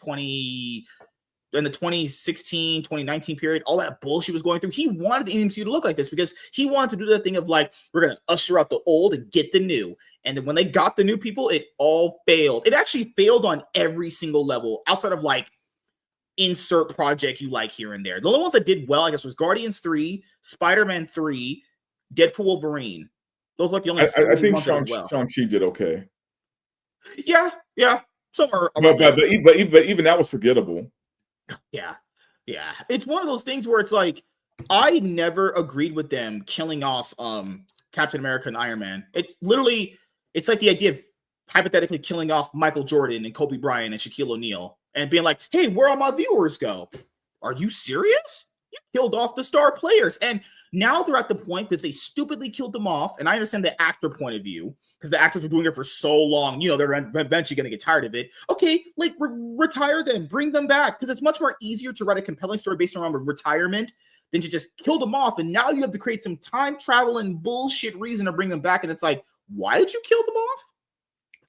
in the 2016, 2019 period, all that bullshit was going through. He wanted the MCU to look like this because he wanted to do that thing of like, we're going to usher out the old and get the new. And then when they got the new people, it all failed. It actually failed on every single level outside of like insert project you like here and there. The only ones that did well, I guess, was Guardians 3, Spider-Man 3, Deadpool Wolverine. Those were like the only I three think ones that did well. Shang-Chi did okay. Yeah. Somewhere But around even that was forgettable. Yeah. It's one of those things where it's like, I never agreed with them killing off Captain America and Iron Man. It's like the idea of hypothetically killing off Michael Jordan and Kobe Bryant and Shaquille O'Neal and being like, hey, where all my viewers go? Are you serious? You killed off the star players. And now they're at the point because they stupidly killed them off. And I understand the actor point of view because the actors were doing it for so long. They're eventually going to get tired of it. Okay, like retire them, bring them back because it's much more easier to write a compelling story based around retirement than to just kill them off. And now you have to create some time travel and bullshit reason to bring them back. And it's like, why did you kill them off?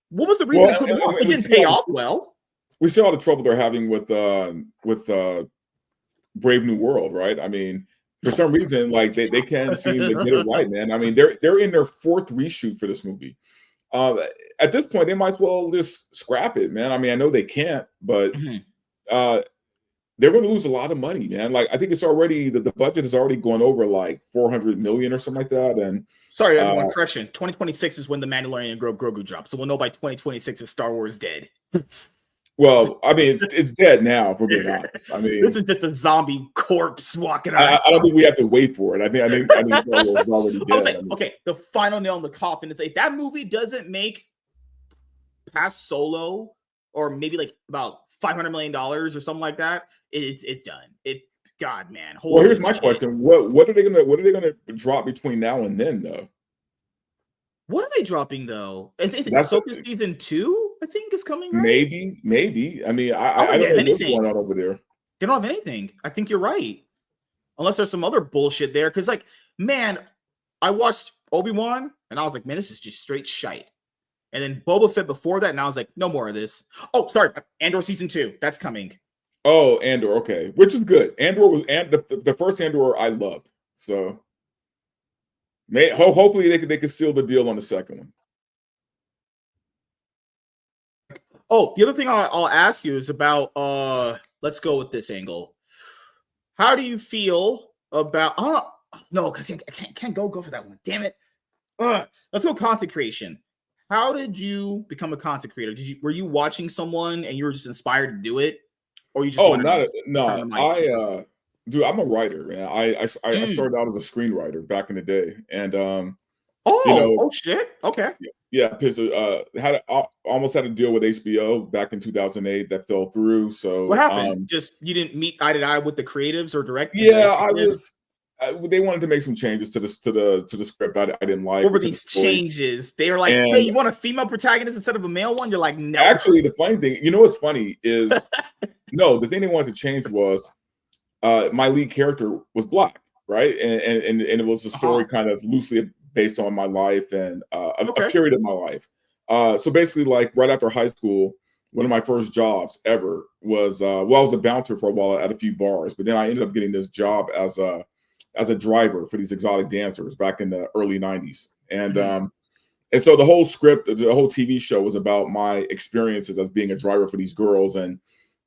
What was the reason to kill them off? It didn't pay off well. We see all the trouble they're having with Brave New World, right? I mean, for some reason, like they can't seem to get it right, man. I mean, they're in their 4th reshoot for this movie. At this point, they might as well just scrap it, man. I mean, I know they can't, but they're going to lose a lot of money, man. Like I think it's already the budget is already going over like 400 million or something like that. And sorry, everyone, correction. 2026 is when the Mandalorian and Grogu drops, so we'll know by 2026 is Star Wars dead. Well, I mean, it's dead now, if we're being honest. I mean, this is just a zombie corpse walking around. I don't think we have to wait for it. I think Star Wars is already dead. I was like, okay, the final nail in the coffin is if that movie doesn't make past Solo or maybe like about $500 million or something like that, it's done. God, man. Well, here's my question: what are they gonna drop between now and then, though? What are they dropping though? I think Ahsoka season 2. I think is coming. Right? Maybe. I mean, I don't know what's going on over there. They don't have anything. I think you're right, unless there's some other bullshit there. Because, like, man, I watched Obi-Wan and I was like, man, this is just straight shite. And then Boba Fett before that, and I was like, no more of this. Oh, sorry, Andor season 2, that's coming. Oh, Andor, okay, which is good. Andor was the first Andor I loved. So, hopefully they could seal the deal on the second one. Oh, the other thing I'll ask you is about let's go with this angle. How do you feel about no, because I can't go for that one. Damn it. Let's go content creation. How did you become a content creator? Were you watching someone and you were just inspired to do it? Or you just Dude, I'm a writer, man. I Mm. started out as a screenwriter back in the day, and you Oh, know, oh shit. Okay. yeah, because almost had to deal with HBO back in 2008 that fell through. What So happened? Just you didn't meet eye to eye with the creatives or direct the yeah, I executives? was. They wanted to make some changes to this to the script I didn't like What or were to the these story. changes? They were like, "Hey, And you want a female protagonist instead of a male one?" You're like, "No." actually, the funny thing, you know, what's funny is no, the thing they wanted to change was my lead character was black, right? And it was a story Uh-huh. kind of loosely based on my life and a Okay. period of my life. So basically, like right after high school, one of my first jobs ever was well, I was a bouncer for a while at a few bars, but then I ended up getting this job as a driver for these exotic dancers back in the early '90s, Mhm. and so the whole script, the whole TV show was about my experiences as being a driver for these girls, and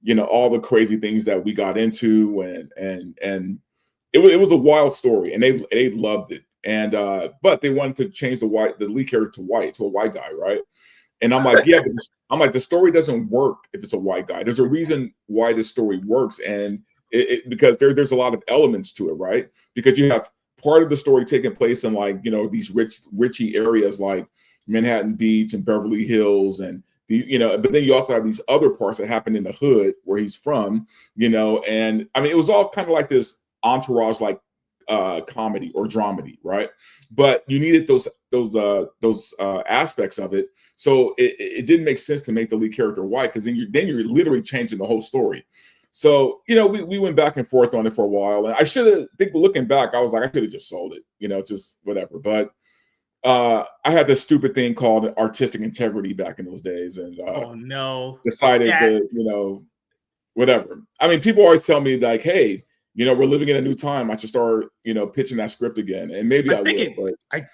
you know all the crazy things that we got into, and it was a wild story, and they loved it, and but they wanted to change the lead character to white to a white guy, right? And I'm like, yeah, but I'm like, the story doesn't work if it's a white guy. There's a reason why this story works, and because there's a lot of elements to it, right? Because you have part of the story taking place in like these richy areas like Manhattan Beach and Beverly Hills, and but then you also have these other parts that happen in the hood where he's from, and I mean it was all kind of like this entourage like comedy or dramedy, right? But you needed those aspects of it, so it didn't make sense to make the lead character white because then you're literally changing the whole story. So we went back and forth on it for a while, and I should have think looking back, I was like I could have just sold it, just whatever. But I had this stupid thing called artistic integrity back in those days, and Oh no. decided That to whatever. I mean, people always tell me like, hey, we're living in a new time. I should start, pitching that script again. And maybe I I will, figured but I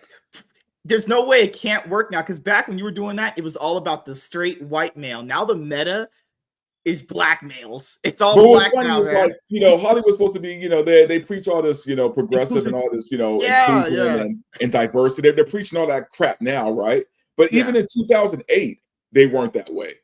there's no way it can't work now because back when you were doing that, it was all about the straight white male. Now the meta is black males. It's all what's black funny now, is like, man. Hollywood's supposed to be, they preach all this, progressive and Inclusive. all this, Yeah, inclusion yeah, and diversity. They're preaching all that crap now, right? But yeah. even in 2008, they weren't that way.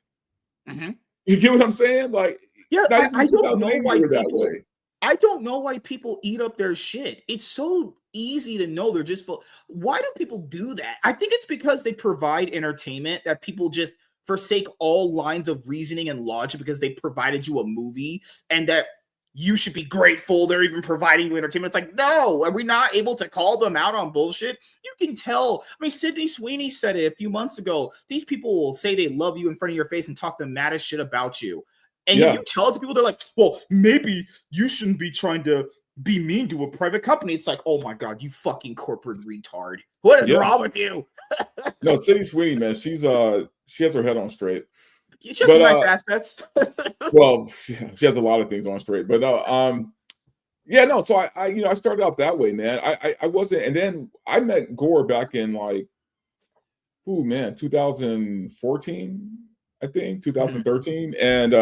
Mhm. You get what I'm saying? Like, Yeah, not even I in don't know 2008 they why were that people way. I don't know why people eat up their shit. It's so easy to know they're just full. Why do people do that? I think it's because they provide entertainment that people just forsake all lines of reasoning and logic because they provided you a movie and that you should be grateful they're even providing you entertainment. It's like, no, are we not able to call them out on bullshit? You can tell. I mean, Sydney Sweeney said it a few months ago. These people will say they love you in front of your face and talk the maddest shit about you. And if Yeah. you tell it to people, they're like, well, maybe you shouldn't be trying to be mean to a private company. It's like, oh my God, you fucking corporate retard. What is Yeah. wrong with you? No, City Sweeney, man, she has her head on straight. You just But nice assets. well, she has a lot of things on straight. But no, yeah, no. So I started out that way, man. I wasn't, and then I met Gore back in like, oh man, 2014, I think, Mhm. 2013, and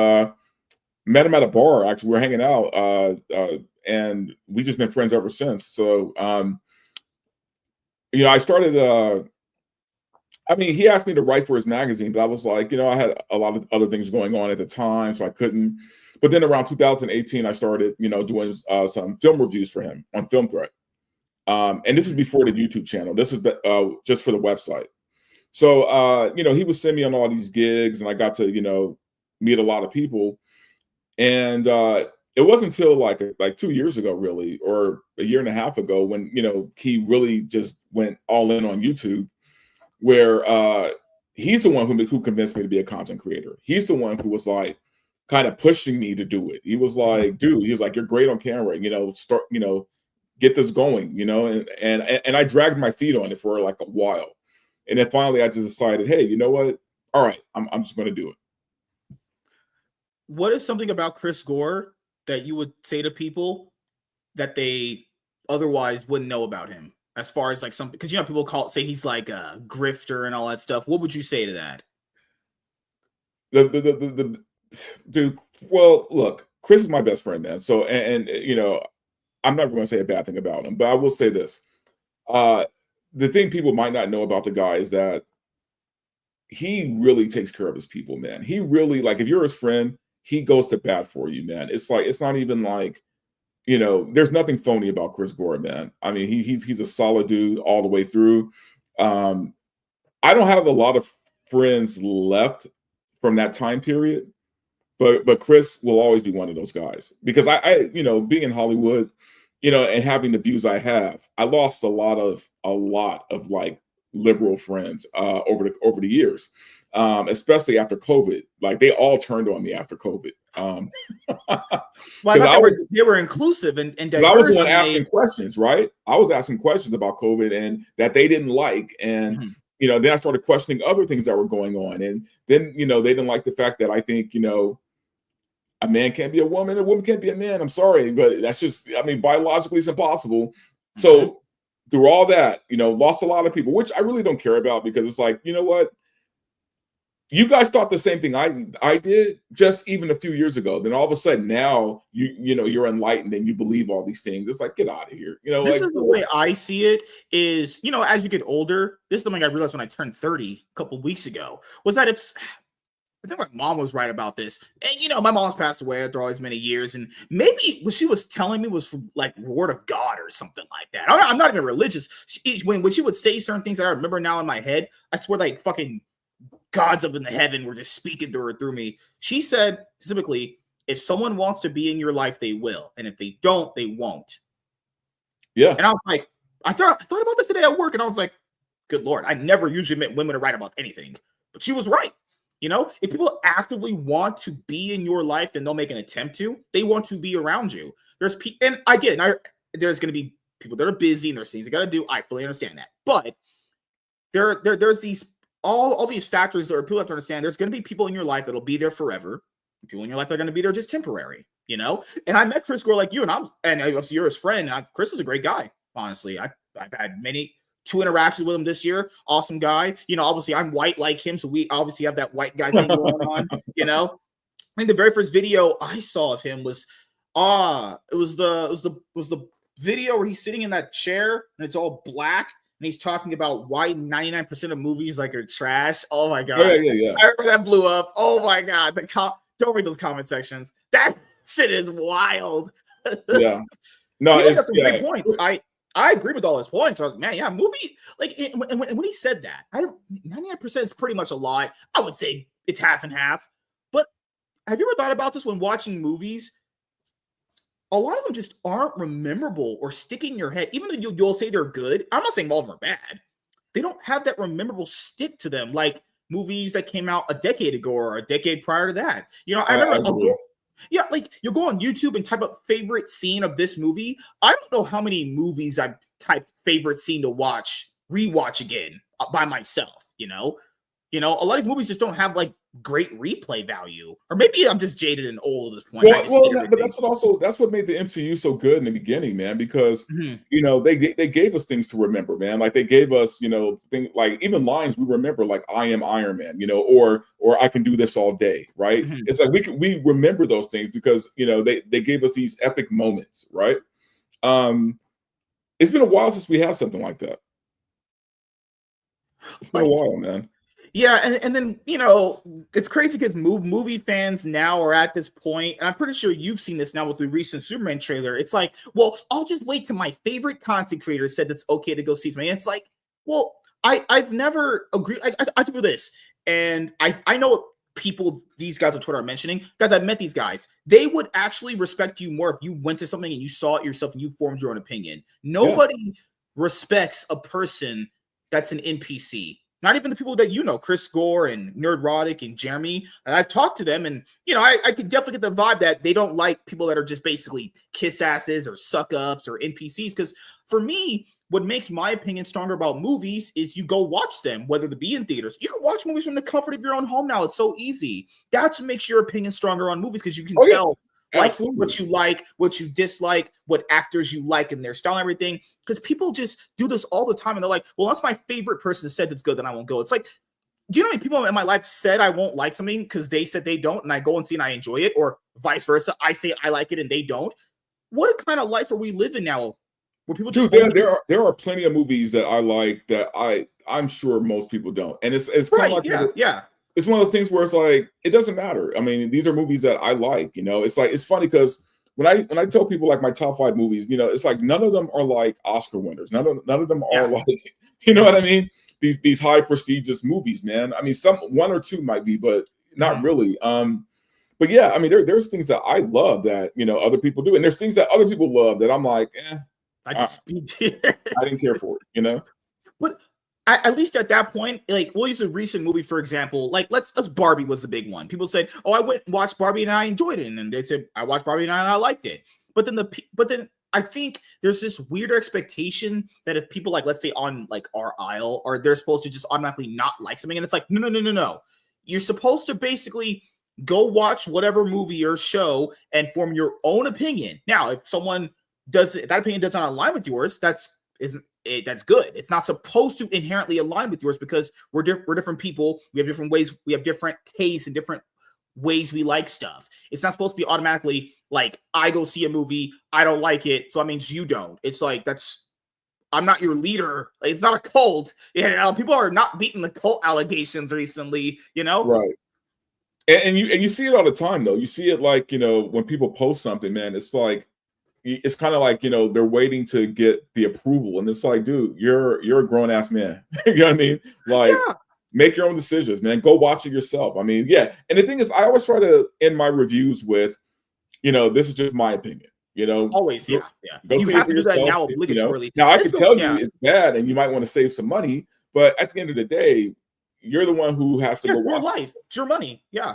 met him at a bar. Actually, we were hanging out, and we just been friends ever since. So, I started. I mean, he asked me to write for his magazine, but I was like, I had a lot of other things going on at the time, so I couldn't. But then around 2018, I started, doing some film reviews for him on Film Threat. And this is Mhm. before the YouTube channel. This is just for the website. So, he would send me on all these gigs, and I got to, meet a lot of people. And it wasn't until like 2 years ago, really, or a year and a half ago, when he really just went all in on YouTube, where he's the one who convinced me to be a content creator. He's the one who was like kind of pushing me to do it. He was Mhm. like, dude, he was like, you're great on camera, start, get this going, and I dragged my feet on it for like a while. And then finally I just decided, hey, you know what? All right, I'm just gonna do it. What is something about Chris Gore that you would say to people that they otherwise wouldn't know about him? As far as like something, because people say he's like a grifter and all that stuff. What would you say to that? The dude, well, look, Chris is my best friend, man. So and I'm never gonna say a bad thing about him, but I will say this. Uh the thing people might not know about the guy is that he really takes care of his people, man. He really, like, if you're his friend, he goes to bat for you, man. It's like, it's not even like, you know, there's nothing phony about Chris Gore, man. I mean, he's a solid dude all the way through. I don't have a lot of friends left from that time period, but Chris will always be one of those guys because I you know, being in Hollywood, you know, and having the views I have, I lost a lot of like liberal friends over the years, especially after COVID. Like they all turned on me after COVID. Well, I thought they were inclusive and diverse. I was the one asking questions, right? I was asking questions about COVID and that they didn't like, and you know, then I started questioning other things that were going on, and then you know, they didn't like the fact that I think, you know, a man can't be a woman can't be a man. I'm sorry, but that's just, I mean, biologically it's impossible. So through all that, you know, lost a lot of people, which I really don't care about because it's like, you know what? You guys thought the same thing I did just even a few years ago. Then all of a sudden now you know, you're enlightened and you believe all these things. It's like, get out of here. You know, this like, is the way I see it is, you know, as you get older, this is something I realized when I turned 30 a couple weeks ago, was that if I think my mom was right about this. And, you know, my mom's passed away after all these many years. And maybe what she was telling me was from like word of God or something like that. I'm not even religious. When she would say certain things that I remember now in my head, I swear like fucking gods up in the heaven were just speaking through me. She said specifically, if someone wants to be in your life, they will. And if they don't, they won't. Yeah. And I was like, I thought about that today at work. And I was like, good Lord, I never usually meant women to write about anything. But she was right. You know, if people actively want to be in your life and they'll make an attempt to, they want to be around you. There's and I get it. There's going to be people that are busy and there's things they got to do. I fully understand that. But there's these all these factors that people have to understand. There's going to be people in your life that'll be there forever. People in your life that are going to be there just temporary. You know, and I met Chris Gore like you, and obviously you're his friend. Chris is a great guy. Honestly, I've had two interactions with him this year. Awesome guy. You know, obviously I'm white like him, so we obviously have that white guy thing going on. You know, I think the very first video I saw of him was it was the video where he's sitting in that chair and it's all black and he's talking about why 99% of movies like are trash. Oh my god. Yeah. I remember that blew up. Oh my god. Don't read those comment sections. That shit is wild. Yeah. No, it's great points. I agree with all his points. I was, man, yeah, movie. Like, and when he said that, 99% is pretty much a lie. I would say it's half and half. But have you ever thought about this when watching movies? A lot of them just aren't memorable or stick in your head. Even though you'll say they're good, I'm not saying all of them are bad. They don't have that memorable stick to them, like movies that came out a decade ago or a decade prior to that. You know, I remember. Yeah, like you go on YouTube and type up favorite scene of this movie. I don't know how many movies I've typed favorite scene to rewatch again by myself. You know, a lot of these movies just don't have like great replay value, or maybe I'm just jaded and old at this point. But that's what made the MCU so good in the beginning, man. Because you know they gave us things to remember, man. Like they gave us, you know, things like even lines we remember, like "I am Iron Man," you know, or "I can do this all day," right? It's like we remember those things because you know they gave us these epic moments, right? It's been a while since we had something like that. It's been a while, man. Yeah, and then, you know, it's crazy because movie fans now are at this point, and I'm pretty sure you've seen this now with the recent Superman trailer. It's like, well, I'll just wait till my favorite content creator said it's okay to go see something. It's like, well, I've never agreed. I do this, and I know people these guys on Twitter are mentioning. Guys, I've met these guys. They would actually respect you more if you went to something and you saw it yourself and you formed your own opinion. Nobody respects a person that's an NPC. Not even the people that you know, Chris Gore and Nerdrotic and Jeremy. And I've talked to them, and you know, I could definitely get the vibe that they don't like people that are just basically kiss asses or suck ups or NPCs. Because for me, what makes my opinion stronger about movies is you go watch them, whether to be in theaters. You can watch movies from the comfort of your own home now. It's so easy. That's what makes your opinion stronger on movies because you can tell. Absolutely. Like what you dislike, what actors you like and their style and everything. Because people just do this all the time and they're like, well, that's my favorite person said it's good, then I won't go. It's like, do you know how many people in my life said I won't like something because they said they don't and I go and see and I enjoy it, or vice versa? I say I like it and they don't. What kind of life are we living now? Where people just there are plenty of movies that I like that I'm sure most people don't. And it's kind of like it's one of those things where it's like, it doesn't matter. I mean, these are movies that I like, you know. It's like, it's funny because when I tell people like my top 5 movies, it's like none of them are like Oscar winners. None of them are like, you know what I mean? These high prestigious movies, man. I mean, one or two might be, but not really. But yeah, I mean, there's things that I love that other people do, and there's things that other people love that I'm like, I didn't care for it, But at least at that point, like we'll use a recent movie for example. Like let's Barbie was the big one. People said, "Oh, I went and watched Barbie and I enjoyed it," and they said, "I watched Barbie and I liked it." But then I think there's this weird expectation that if people like, let's say on like our aisle, or they're supposed to just automatically not like something, and it's like, no. You're supposed to basically go watch whatever movie or show and form your own opinion. Now, if someone does if that opinion doesn't align with yours, that's good. It's not supposed to inherently align with yours because we're different people. We have different ways. We have different tastes and different ways we like stuff. It's not supposed to be automatically like I go see a movie, I don't like it, so that means you don't. It's like I'm not your leader. Like, it's not a cult. People are not beating the cult allegations recently. Right. And you see it all the time though. You see it like when people post something, man. It's kind of like they're waiting to get the approval, and it's like, dude, you're a grown ass man. You know what I mean? Like, make your own decisions, man. Go watch it yourself. I mean, yeah. And the thing is, I always try to end my reviews with, this is just my opinion. Always, Go you have to do that now obligatorily. Now I can tell you it's bad, and you might want to save some money, but at the end of the day, you're the one who has to go watch. Your life, it's your money. Yeah.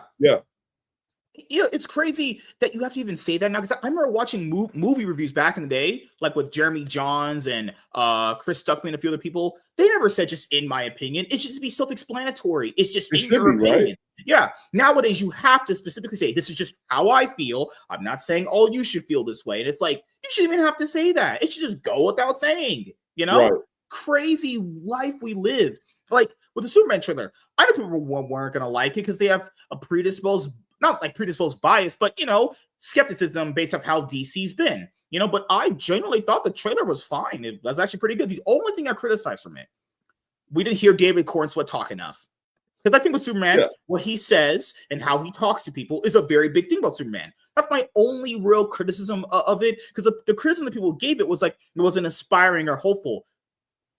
It's crazy that you have to even say that now, because I remember watching movie reviews back in the day, like with Jeremy Johns and Chris Stuckman and a few other people. They never said just in my opinion. It should be self-explanatory. It's just in your opinion. Right? Yeah. Nowadays, you have to specifically say, this is just how I feel. I'm not saying, oh, you should feel this way. And it's like, you shouldn't even have to say that. It should just go without saying, Right. Crazy life we live. Like with the Superman trailer, I know people weren't going to like it because they have a not like predisposed bias, but skepticism based off how DC's been. But I genuinely thought the trailer was fine. It was actually pretty good. The only thing I criticized from it, we didn't hear David Cornsweet talk enough. Because I think with Superman, what he says and how he talks to people is a very big thing about Superman. That's my only real criticism of it. Because the criticism that people gave it was like it wasn't inspiring or hopeful.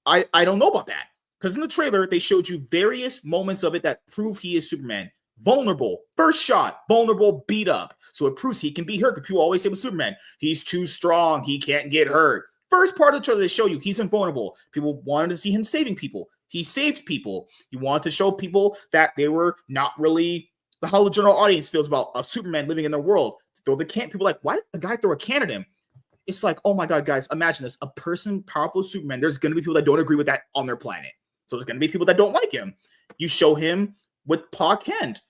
I don't know about that. Because in the trailer, they showed you various moments of it that prove he is Superman. Vulnerable, first shot, vulnerable, beat up. So it proves he can be hurt. Because people always say with Superman, he's too strong, he can't get hurt. First part of the trailer, they show you he's invulnerable. People wanted to see him saving people. He saved people. He wanted to show people that they were not really how the general audience feels about a Superman living in their world. Throw the can. People are like, why did the guy throw a can at him? It's like, oh my God, guys, imagine this. A person powerful as Superman, there's going to be people that don't agree with that on their planet. So there's going to be people that don't like him. You show him with Pa Kent.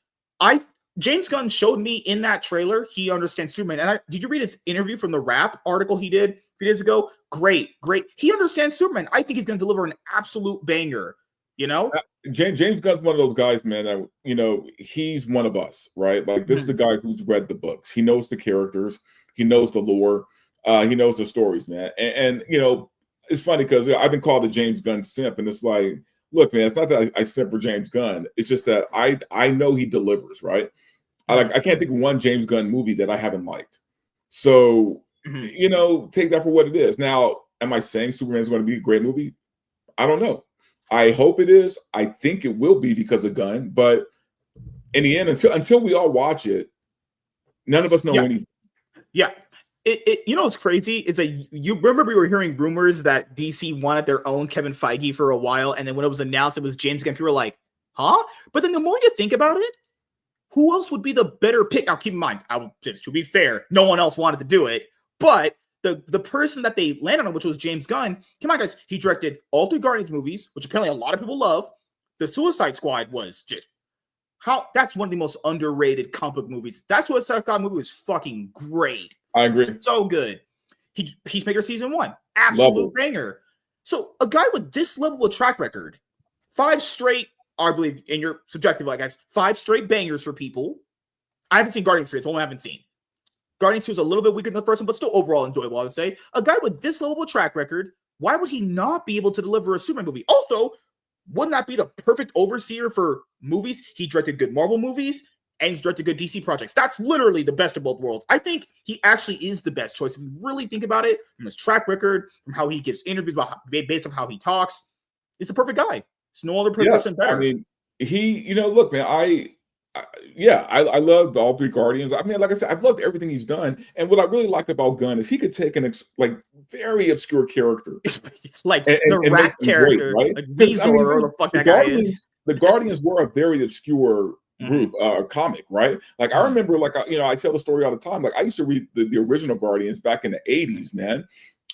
James Gunn showed me in that trailer he understands Superman. And did you read his interview from the Wrap article he did a few days ago? Great. He understands Superman. I think he's going to deliver an absolute banger. James Gunn's one of those guys, man. That he's one of us, right? Like this is a guy who's read the books. He knows the characters. He knows the lore. He knows the stories, man. And it's funny because I've been called the James Gunn simp, and it's like, look, man, it's not that I simp for James Gunn. It's just that I know he delivers, right? I can't think of one James Gunn movie that I haven't liked. So, take that for what it is. Now, am I saying Superman is going to be a great movie? I don't know. I hope it is. I think it will be because of Gunn. But in the end, until we all watch it, none of us know anything. Yeah. It's crazy. You remember we were hearing rumors that DC wanted their own Kevin Feige for a while, and then when it was announced it was James Gunn, people were like, huh? But then the more you think about it, who else would be the better pick? Now keep in mind, just to be fair, no one else wanted to do it, but the person that they landed on, which was James Gunn, come on guys, he directed all 3 Guardians movies, which apparently a lot of people love. The Suicide Squad was just that's one of the most underrated comic book movies. That Suicide Squad movie was fucking great. I agree. So good. Peacemaker season 1, absolute banger. So a guy with this level of track record, 5 straight, I believe in your subjective, like guys, 5 straight bangers for people. I haven't seen Guardians 3. It's the one I haven't seen. Guardians 2 is a little bit weaker than the first one, but still overall enjoyable, I would say. A guy with this level of track record, why would he not be able to deliver a Superman movie? Also, wouldn't that be the perfect overseer for movies? He directed good Marvel movies, and he's directed good DC projects. That's literally the best of both worlds. I think he actually is the best choice. If you really think about it, from his track record, from how he gives interviews, based on how he talks, he's the perfect guy. There's no other person better. I mean, look, man, I loved all three Guardians. I mean, like I said, I've loved everything he's done. And what I really like about Gunn is he could take an very obscure character, like the rat character, great, right? like Weasel, or the fuck that guy is. The Guardians were a very obscure group, comic, right? Like I remember, I tell the story all the time. Like I used to read the original Guardians back in the '80s, man,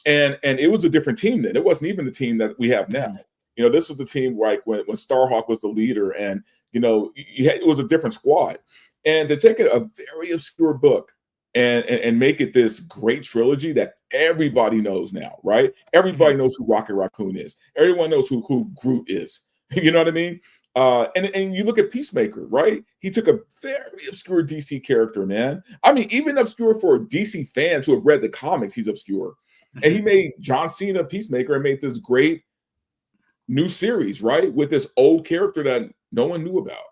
and it was a different team then. It wasn't even the team that we have now. This was the team like when Starhawk was the leader, and it was a different squad. And to take a very obscure book and make it this great trilogy that everybody knows now, right? Everybody knows who Rocket Raccoon is. Everyone knows who Groot is. You know what I mean? And you look at Peacemaker, right? He took a very obscure DC character, man. I mean, even obscure for DC fans who have read the comics, he's obscure. And he made John Cena Peacemaker and made this great new series, right? With this old character that no one knew about.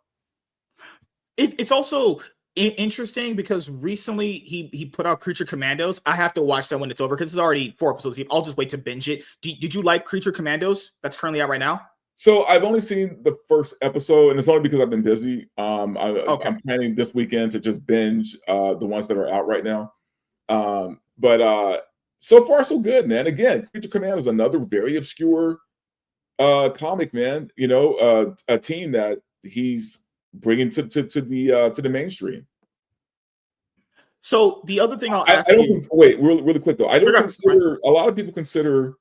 It's also interesting because recently he put out Creature Commandos. I have to watch that when it's over because it's already 4 episodes. I'll just wait to binge it. Did you like Creature Commandos? That's currently out right now. So I've only seen the first episode, and it's only because I've been busy. I'm planning this weekend to just binge the ones that are out right now. But so far so good, man. Again, Creature Commandos is another very obscure comic, man. A team that he's bringing to the mainstream. So the other thing I'll ask you. Wait, really quick though. I don't consider a lot of people consider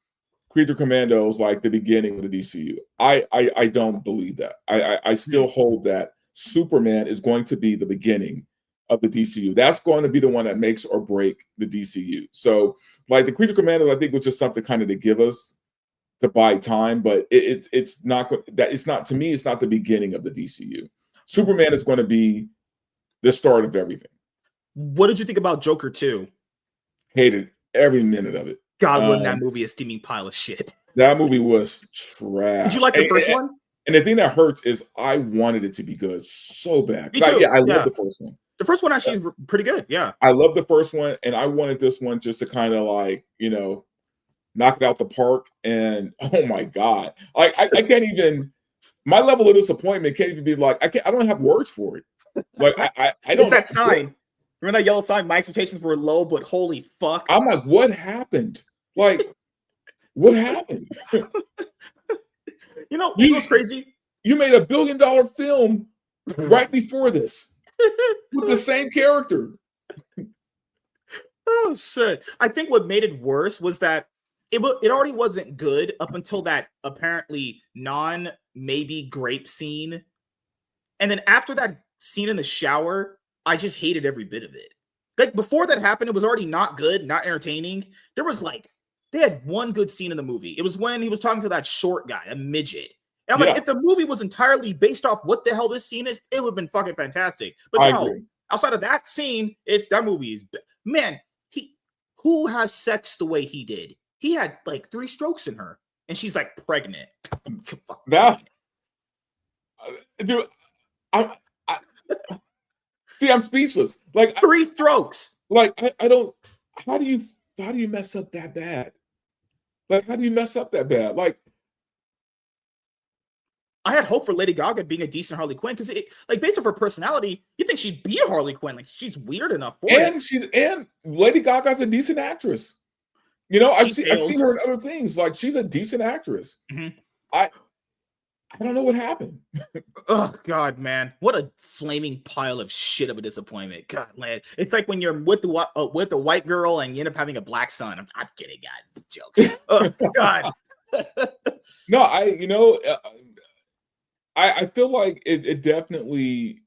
Creature Commandos like the beginning of the DCU. I don't believe that. I still hold that Superman is going to be the beginning of the DCU. That's going to be the one that makes or break the DCU. So like the Creature Commandos, I think was just something kind of to give us to buy time, but it's not to me. It's not the beginning of the DCU. Superman is going to be the start of everything. What did you think about Joker 2? Hated every minute of it. God, wasn't that movie a steaming pile of shit? That movie was trash. Did you like the first one? And the thing that hurts is I wanted it to be good so bad. Me too. I love the first one. The first one actually is pretty good. Yeah. I love the first one, and I wanted this one just to kind of knock it out the park. And oh my God. I can't even, my level of disappointment can't even be like, I don't have words for it. Like I don't. It's that sign. Remember that yellow sign? My expectations were low, but holy fuck. I'm like, what happened? Like, what happened? What's crazy? You made $1 billion film right before this with the same character. Oh shit! I think what made it worse was that it already wasn't good up until that apparently maybe grape scene, and then after that scene in the shower, I just hated every bit of it. Like before that happened, it was already not good, not entertaining. They had one good scene in the movie. It was when he was talking to that short guy, a midget. And I'm like, if the movie was entirely based off what the hell this scene is, it would have been fucking fantastic. But no, outside of that scene, that movie is, man, who has sex the way he did? He had like 3 strokes in her, and she's like pregnant. Dude, I'm speechless. Like 3 strokes. Like I don't. How do you mess up that bad? Like how do you mess up that bad? Like I had hope for Lady Gaga being a decent Harley Quinn because based on her personality, you think she'd be a Harley Quinn. Like she's weird enough for it. And Lady Gaga's a decent actress. I've seen her in other things. Like she's a decent actress. Mm-hmm. I don't know what happened. Oh God, man, what a flaming pile of shit of a disappointment. God, man, it's like when you're with the white girl and you end up having a black son. I'm kidding, guys. It's a joke. Oh God. No, I feel like it definitely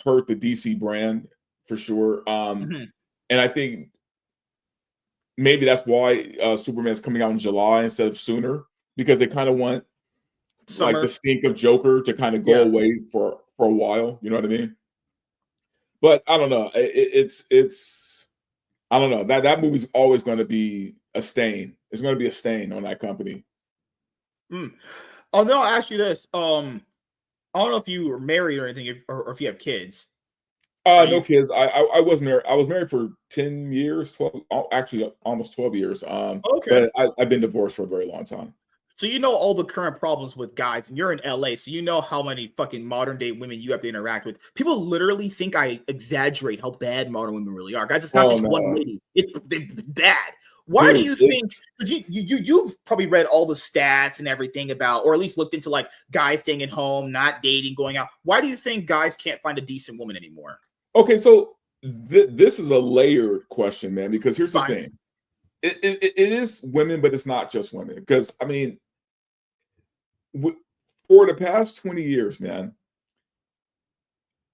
hurt the DC brand for sure. And I think maybe that's why Superman's coming out in July instead of sooner, because they kind of want like the stink of Joker to kind of go away for a while. You know what I mean? But I don't know. It's I don't know. That movie's always going to be a stain. It's going to be a stain on that company. Oh, then I'll ask you this. I don't know if you are married or anything, or if you have kids. Are No you? kids. I was married. I was married for 10 years, 12, actually almost 12 years. Okay. But I've been divorced for a very long time. So you know all the current problems with guys, and you're in LA, so you know how many fucking modern day women you have to interact with. People literally think I exaggerate how bad modern women really are. Guys, it's not Oh just one no, lady. It's bad. Why do dude. you think? Because you've probably read all the stats and everything about, or at least looked into like guys staying at home, not dating, going out. Why do you think guys can't find a decent woman anymore? Okay, so this is a layered question, man. Because here's the Fine. thing: it is women, but it's not just women. Because I mean, for the past 20 years, man,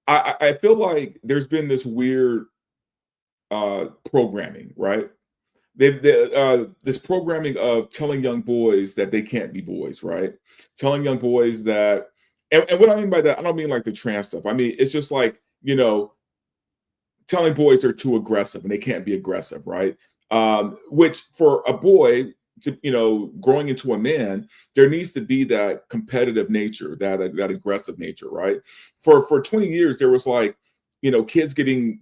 I feel like there's been this weird programming, right? This programming of telling young boys that they can't be boys, right? Telling young boys that, and what I mean by that, I don't mean like the trans stuff. I mean it's just like telling boys they're too aggressive and they can't be aggressive, right? Which for a boy to growing into a man, there needs to be that competitive nature, that aggressive nature, right? For 20 years there was like kids getting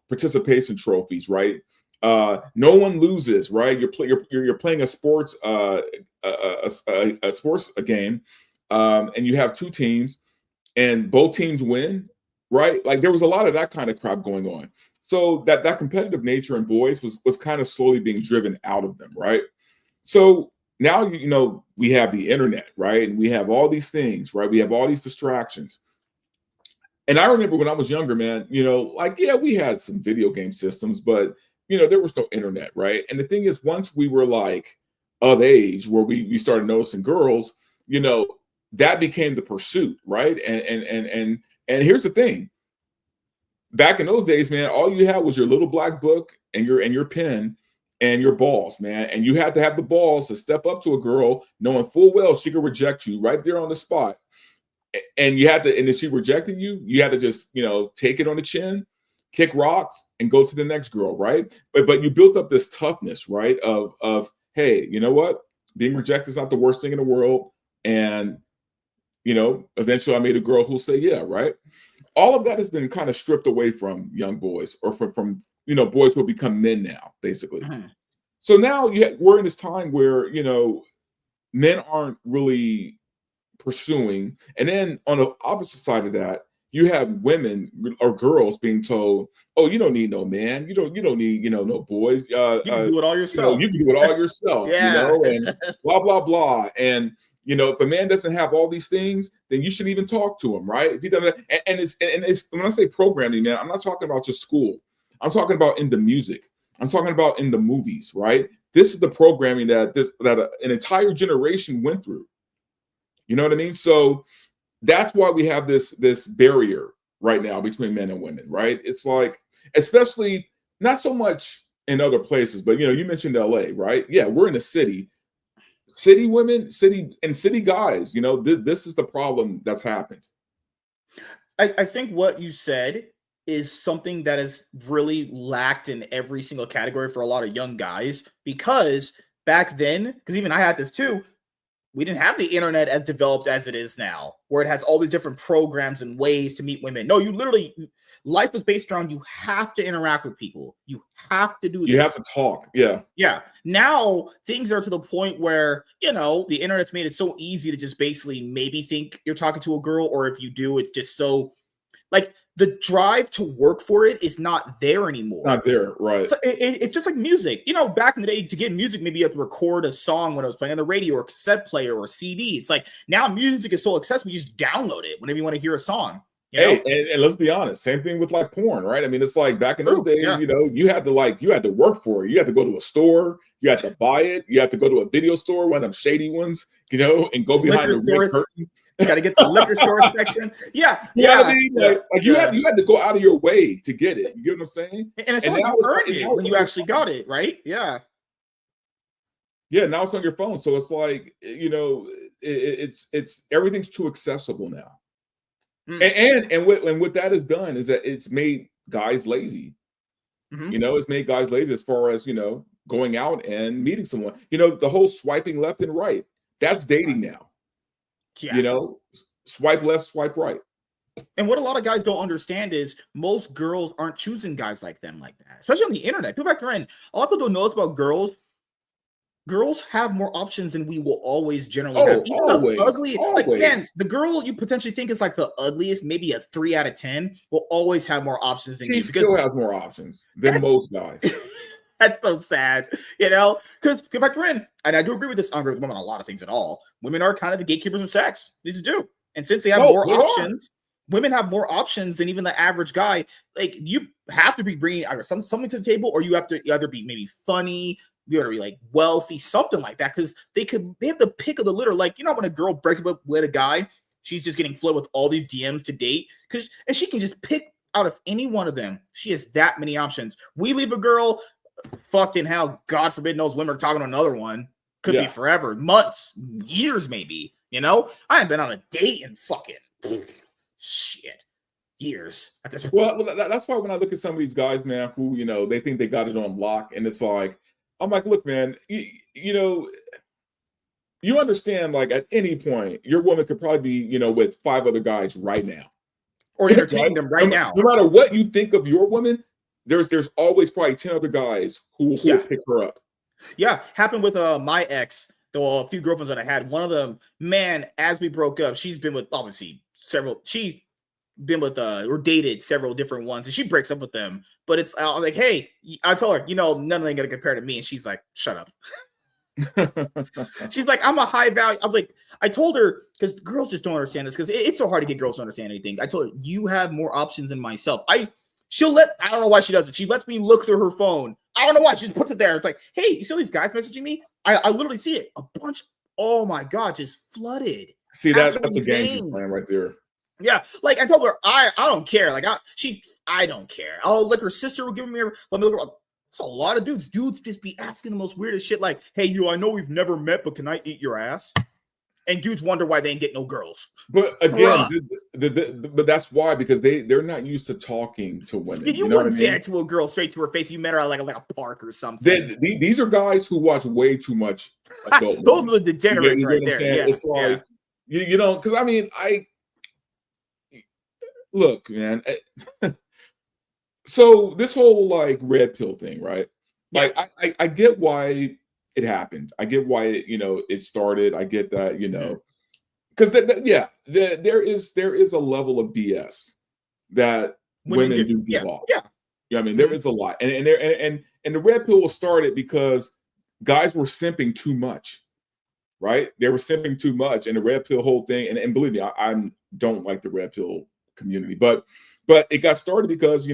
participation trophies, right? No one loses, right? You're playing a sports a sports game, and you have two teams and both teams win, right? Like there was a lot of that kind of crap going on. So that competitive nature in boys was kind of slowly being driven out of them, right? So now we have the internet, right? And we have all these things, right? We have all these distractions. And I remember when I was younger, man, like yeah, we had some video game systems, but there was no internet, right? And the thing is, once we were like of age where we started noticing girls, you know, that became the pursuit, right? And here's the thing. Back in those days, man, all you had was your little black book and your pen and your balls, man. And you had to have the balls to step up to a girl, knowing full well she could reject you right there on the spot. And you had to, and if she rejected you, you had to just, take it on the chin, kick rocks, and go to the next girl, right? But you built up this toughness, right? Of hey, you know what? Being rejected is not the worst thing in the world. And eventually I made a girl who'll say, yeah, right. All of that has been kind of stripped away from young boys or from boys who have become men now, basically. Mhm. So now we're in this time where men aren't really pursuing, and then on the opposite side of that, you have women or girls being told, "Oh, you don't need no man. You don't need no boys. You can do it all yourself. You can do it all yourself. Yeah. And blah blah blah." And if a man doesn't have all these things, then you shouldn't even talk to him, right? If he doesn't, and it's when I say programming, man, I'm not talking about just school. I'm talking about in the music. I'm talking about in the movies, right? This is the programming that an entire generation went through. You know what I mean? So that's why we have this barrier right now between men and women, right? It's like, especially not so much in other places, but you mentioned LA, right? Yeah, we're in a city. City women, city guys, this is the problem that's happened. I think what you said is something that is really lacked in every single category for a lot of young guys because back then, because even I had this too, we didn't have the internet as developed as it is now, where it has all these different programs and ways to meet women. No, life was based around you have to interact with people. You have to do this. You have to talk. Yeah. Yeah. Now things are to the point where, the internet's made it so easy to just basically maybe think you're talking to a girl, or if you do, it's just so like the drive to work for it is not there anymore. Not there, right? It's just like music. Back in the day, to get music, maybe you have to record a song when it was playing on the radio or cassette player or CD. It's like now music is so accessible, you just download it whenever you want to hear a song. Hey, and let's be honest, same thing with like porn, right? I mean, it's like back in those days, yeah. you had to work for it. You had to go to a store, you had to buy it, you had to go to a video store, one of them shady ones, and go behind the red curtain. You got to get the liquor store section. Yeah. You know what I mean? Like you had to go out of your way to get it. You get what I'm saying? And I feel like you earned it when you actually got it, right? Yeah. Yeah, now it's on your phone. So it's like, it's everything's too accessible now. And what that has done is that it's made guys lazy. Mm-hmm. It's made guys lazy as far as, going out and meeting someone. The whole swiping left and right, that's dating now. Yeah. Swipe left, swipe right. And what a lot of guys don't understand is most girls aren't choosing guys like them like that, especially on the internet. People factor in, a lot of people don't know about girls. Girls have more options than we will always generally have. Oh, Even the always, ugly, like man, always. the girl you potentially think is like the ugliest, maybe a 3 out of 10, will always have more options than She you because still has more options than that's most guys. that's so sad, you know. Because go back to Ren, and I do agree with this. I agree with women on a lot of things at all. Women are kind of the gatekeepers of sex. They just do, and since they have No, more they are. options, women have more options than even the average guy. Like you have to be bringing either something to the table, or you have to either be maybe funny, you gotta be like wealthy, something like that, because they have the pick of the litter. Like, you know, when a girl breaks up with a guy, she's just getting flooded with all these DMs to date, and she can just pick out of any one of them. She has that many options. We leave a girl, fucking hell, God forbid knows when we're talking to another one. Could be forever, months, years, maybe. You know, I haven't been on a date in fucking shit years at this point. Well, that's why when I look at some of these guys, man, who, you know, they think they got it on lock, and it's like, I'm like, look, man, you know, you understand, like, at any point, your woman could probably be, you know, with 5 other guys right now. Or entertaining them right now. No matter what you think of your woman, there's always probably 10 other guys who will pick her up. Yeah, happened with my ex, though a few girlfriends that I had. One of them, man, as we broke up, she's been with obviously several. She been with or dated several different ones, and she breaks up with them. But it's I was like, hey, I told her, you know, none of them gonna compare to me, and she's like, shut up. She's like, I'm a high value. I was like, I told her, because girls just don't understand this, because it's so hard to get girls to understand anything. I told her, you have more options than myself. I don't know why she does it. She lets me look through her phone. I don't know why. She just puts it there. It's like, hey, you see all these guys messaging me? I literally see it. A bunch. Oh my God, just flooded. See, that's a game she's playing right there. Yeah, like I told her, I don't care. Like I don't care. Oh, like her sister will give me let me look around. It's a lot of dudes. Dudes just be asking the most weirdest shit. Like, hey, I know we've never met, but can I eat your ass? And dudes wonder why they ain't get no girls. But again, but that's why, because they're not used to talking to women. You wouldn't say that to a girl straight to her face. You met her at like a park or something. These are guys who watch way too much adult Those are the degenerates right there. Yeah, it's like you know, because I mean, look, man. So this whole like red pill thing, right? Like I get why it happened. I get why it started. I get that, because there is a level of BS that women do give off. Yeah, I mean, there is a lot, and the red pill was started because guys were simping too much, right? They were simping too much, and the red pill whole thing. And believe me, I don't like the red pill community, but it got started because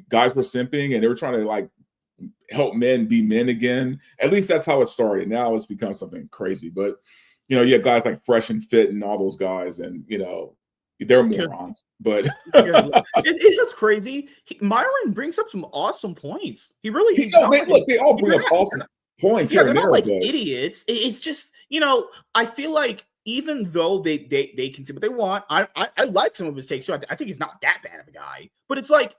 guys were simping and they were trying to like help men be men again. At least that's how it started. Now it's become something crazy. But you have guys like Fresh and Fit and all those guys, and they're morons. But it's crazy. Myron brings up some awesome points. He really they all bring up awesome points. Yeah, they're not like idiots. It's just I feel like even though they can say what they want, I like some of his takes too. I think he's not that bad of a guy. But it's like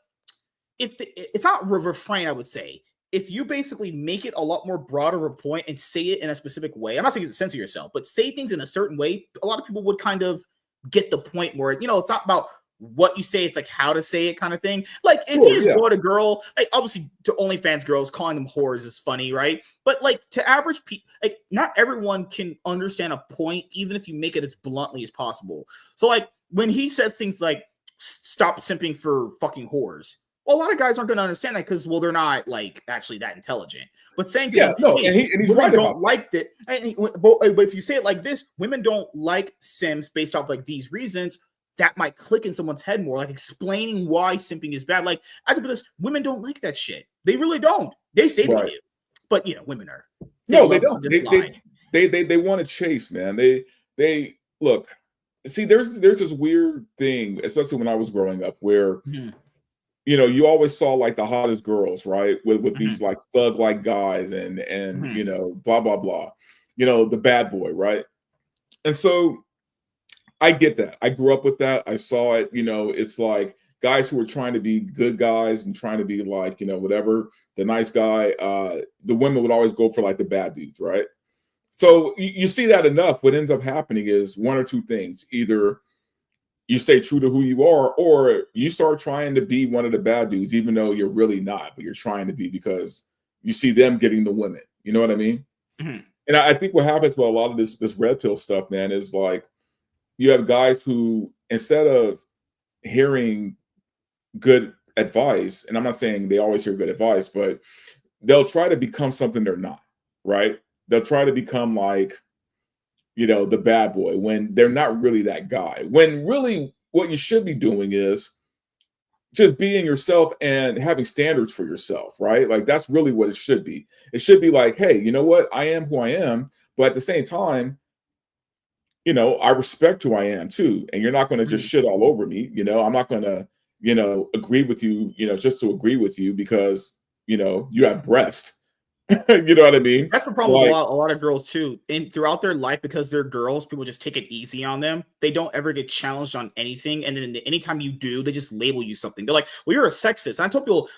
it's not a refrain, I would say. If you basically make it a lot more broader of a point and say it in a specific way, I'm not saying you censor yourself, but say things in a certain way, a lot of people would kind of get the point where, it's not about what you say, it's like how to say it kind of thing. Like if you just go at a girl, like obviously to OnlyFans girls, calling them whores is funny, right? But like to average people, like not everyone can understand a point, even if you make it as bluntly as possible. So like when he says things like stop simping for fucking whores, well, a lot of guys aren't going to understand that because, well, they're not like actually that intelligent. But saying to them, hey, and he's right don't like it. But if you say it like this, women don't like Sims based off like these reasons. That might click in someone's head more, like explaining why simping is bad. Like I think this, women don't like that shit. They really don't. They say they do, but women are. They don't. They want to chase, man. They look. See, there's this weird thing, especially when I was growing up, where. You always saw like the hottest girls, right? With these like thug like guys and blah blah blah, the bad boy, right? And so I get that. I grew up with that. I saw it. It's like guys who were trying to be good guys and trying to be like whatever, the nice guy. The women would always go for like the bad dudes, right? So you see that enough. What ends up happening is one or two things: either you stay true to who you are, or you start trying to be one of the bad dudes, even though you're really not, but you're trying to be because you see them getting the women. You know what I mean? Mhm. And I think what happens with a lot of this red pill stuff, man, is like you have guys who, instead of hearing good advice, and I'm not saying they always hear good advice, but they'll try to become something they're not, right? They'll try to become like, the bad boy when they're not really that guy. When really what you should be doing is just being yourself and having standards for yourself, right? Like that's really what it should be. It should be like, hey, you know what? I am who I am, but at the same time, I respect who I am too. And you're not going to just Mhm. shit all over me. I'm not going to, agree with you, just to agree with you because, you have breast. You know what I mean? That's the problem with Like, a lot of girls too. And throughout their life, because they're girls, people just take it easy on them. They don't ever get challenged on anything. And then anytime you do, they just label you something. They're like, well, you're a sexist. And I told people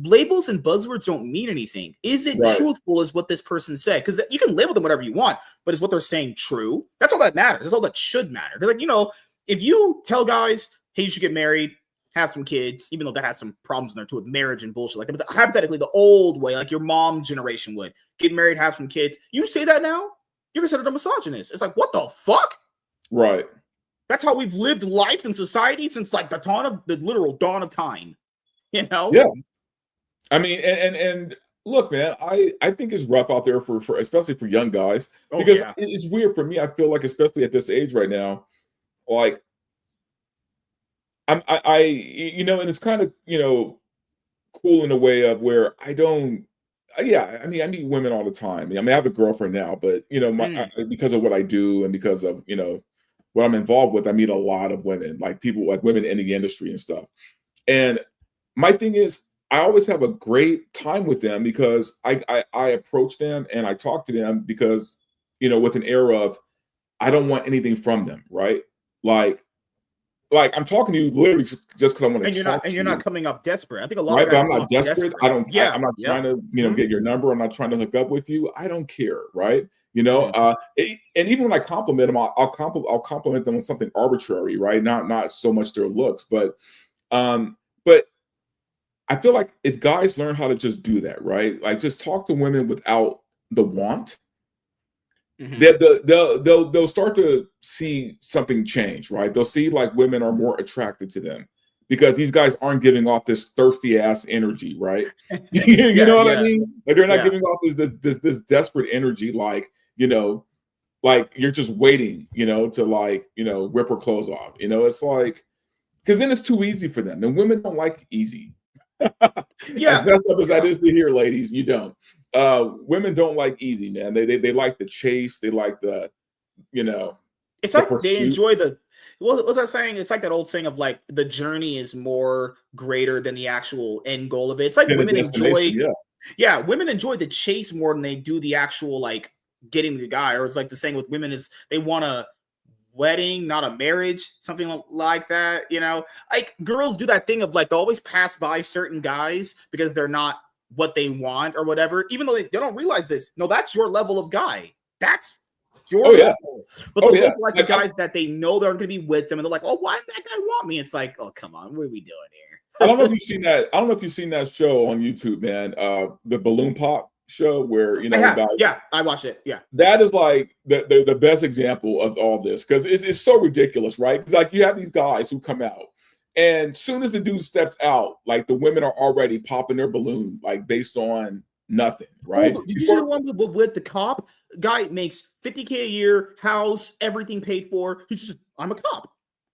labels and buzzwords don't mean anything. Is it right, truthful, is what this person said? Because you can label them whatever you want, but is what they're saying true? That's all that matters. That's all that should matter. They're like, if you tell guys, hey, you should get married, have some kids, even though that has some problems in there too with marriage and bullshit. Like, but hypothetically, the old way, like your mom generation would get married, have some kids. You say that now, you're considered a misogynist. It's like, what the fuck? right. That's how we've lived life in society since like the literal dawn of time. Yeah. I mean, and look, man, I think it's rough out there for especially for young guys Oh because yeah. it's weird for me. I feel like, especially at this age right now, like and it's kind of cool in a way of where I don't. Yeah, I mean, I meet women all the time. I mean, I have a girlfriend now, but because of what I do and because of what I'm involved with, I meet a lot of women, like people like women in the industry and stuff. And my thing is, I always have a great time with them because I approach them and I talk to them because with an air of I don't want anything from them, right? Like I'm talking to you literally just because I want And to talk to you're not you, coming off desperate. I think a lot of right? But guys I'm come not off desperate. desperate. Yeah. I'm not trying Yep. to get your number. I'm not trying to hook up with you. I don't care, right? Mhm. And even when I compliment them, I'll compliment them on something arbitrary, right? Not so much their looks, but I feel like if guys learn how to just do that, right? Like just talk to women without the want, Mhm. they'll start to see something change, right? They'll see like women are more attracted to them because these guys aren't giving off this thirsty ass energy, right? You Yeah. know what I Yeah. mean? Like they're not Yeah. giving off this desperate energy, like you're just waiting, to rip her clothes off. It's like because then it's too easy for them, and women don't like easy. As Yeah. messed up as that Yeah. is to hear, ladies, you don't. Women don't like easy, man. They like the chase. They like you know It's the like they pursuit. enjoy what's that saying? It's like that old saying of like the journey is more greater than the actual end goal of it. It's like And the women destination, enjoy, yeah. yeah, women enjoy the chase more than they do the actual like getting the guy. Or it's like the saying with women is they want a wedding, not a marriage, something like that. Like girls do that thing of like they always pass by certain guys because they're not what they want or whatever, even though they don't realize this. No, that's your level of guy. That's your Oh yeah. level. But Oh they'll go yeah. for like the Like guys that they know they're going to be with them, and they're like, "Oh, why did that guy want me?" It's like, "Oh, come on, what are we doing I don't know here?" if you've seen that. I don't know if you've seen that show on YouTube, man. The Balloon Pop show where I the have, guy yeah, I watched it, yeah. that is like the best example of all this because it's so ridiculous, right? Because like you have these guys who come out, and soon as the dude steps out, like the women are already popping their balloon, like based on nothing, right? Did you see the one with the cop guy makes 50K a year, house, everything paid for? He's just, I'm a cop.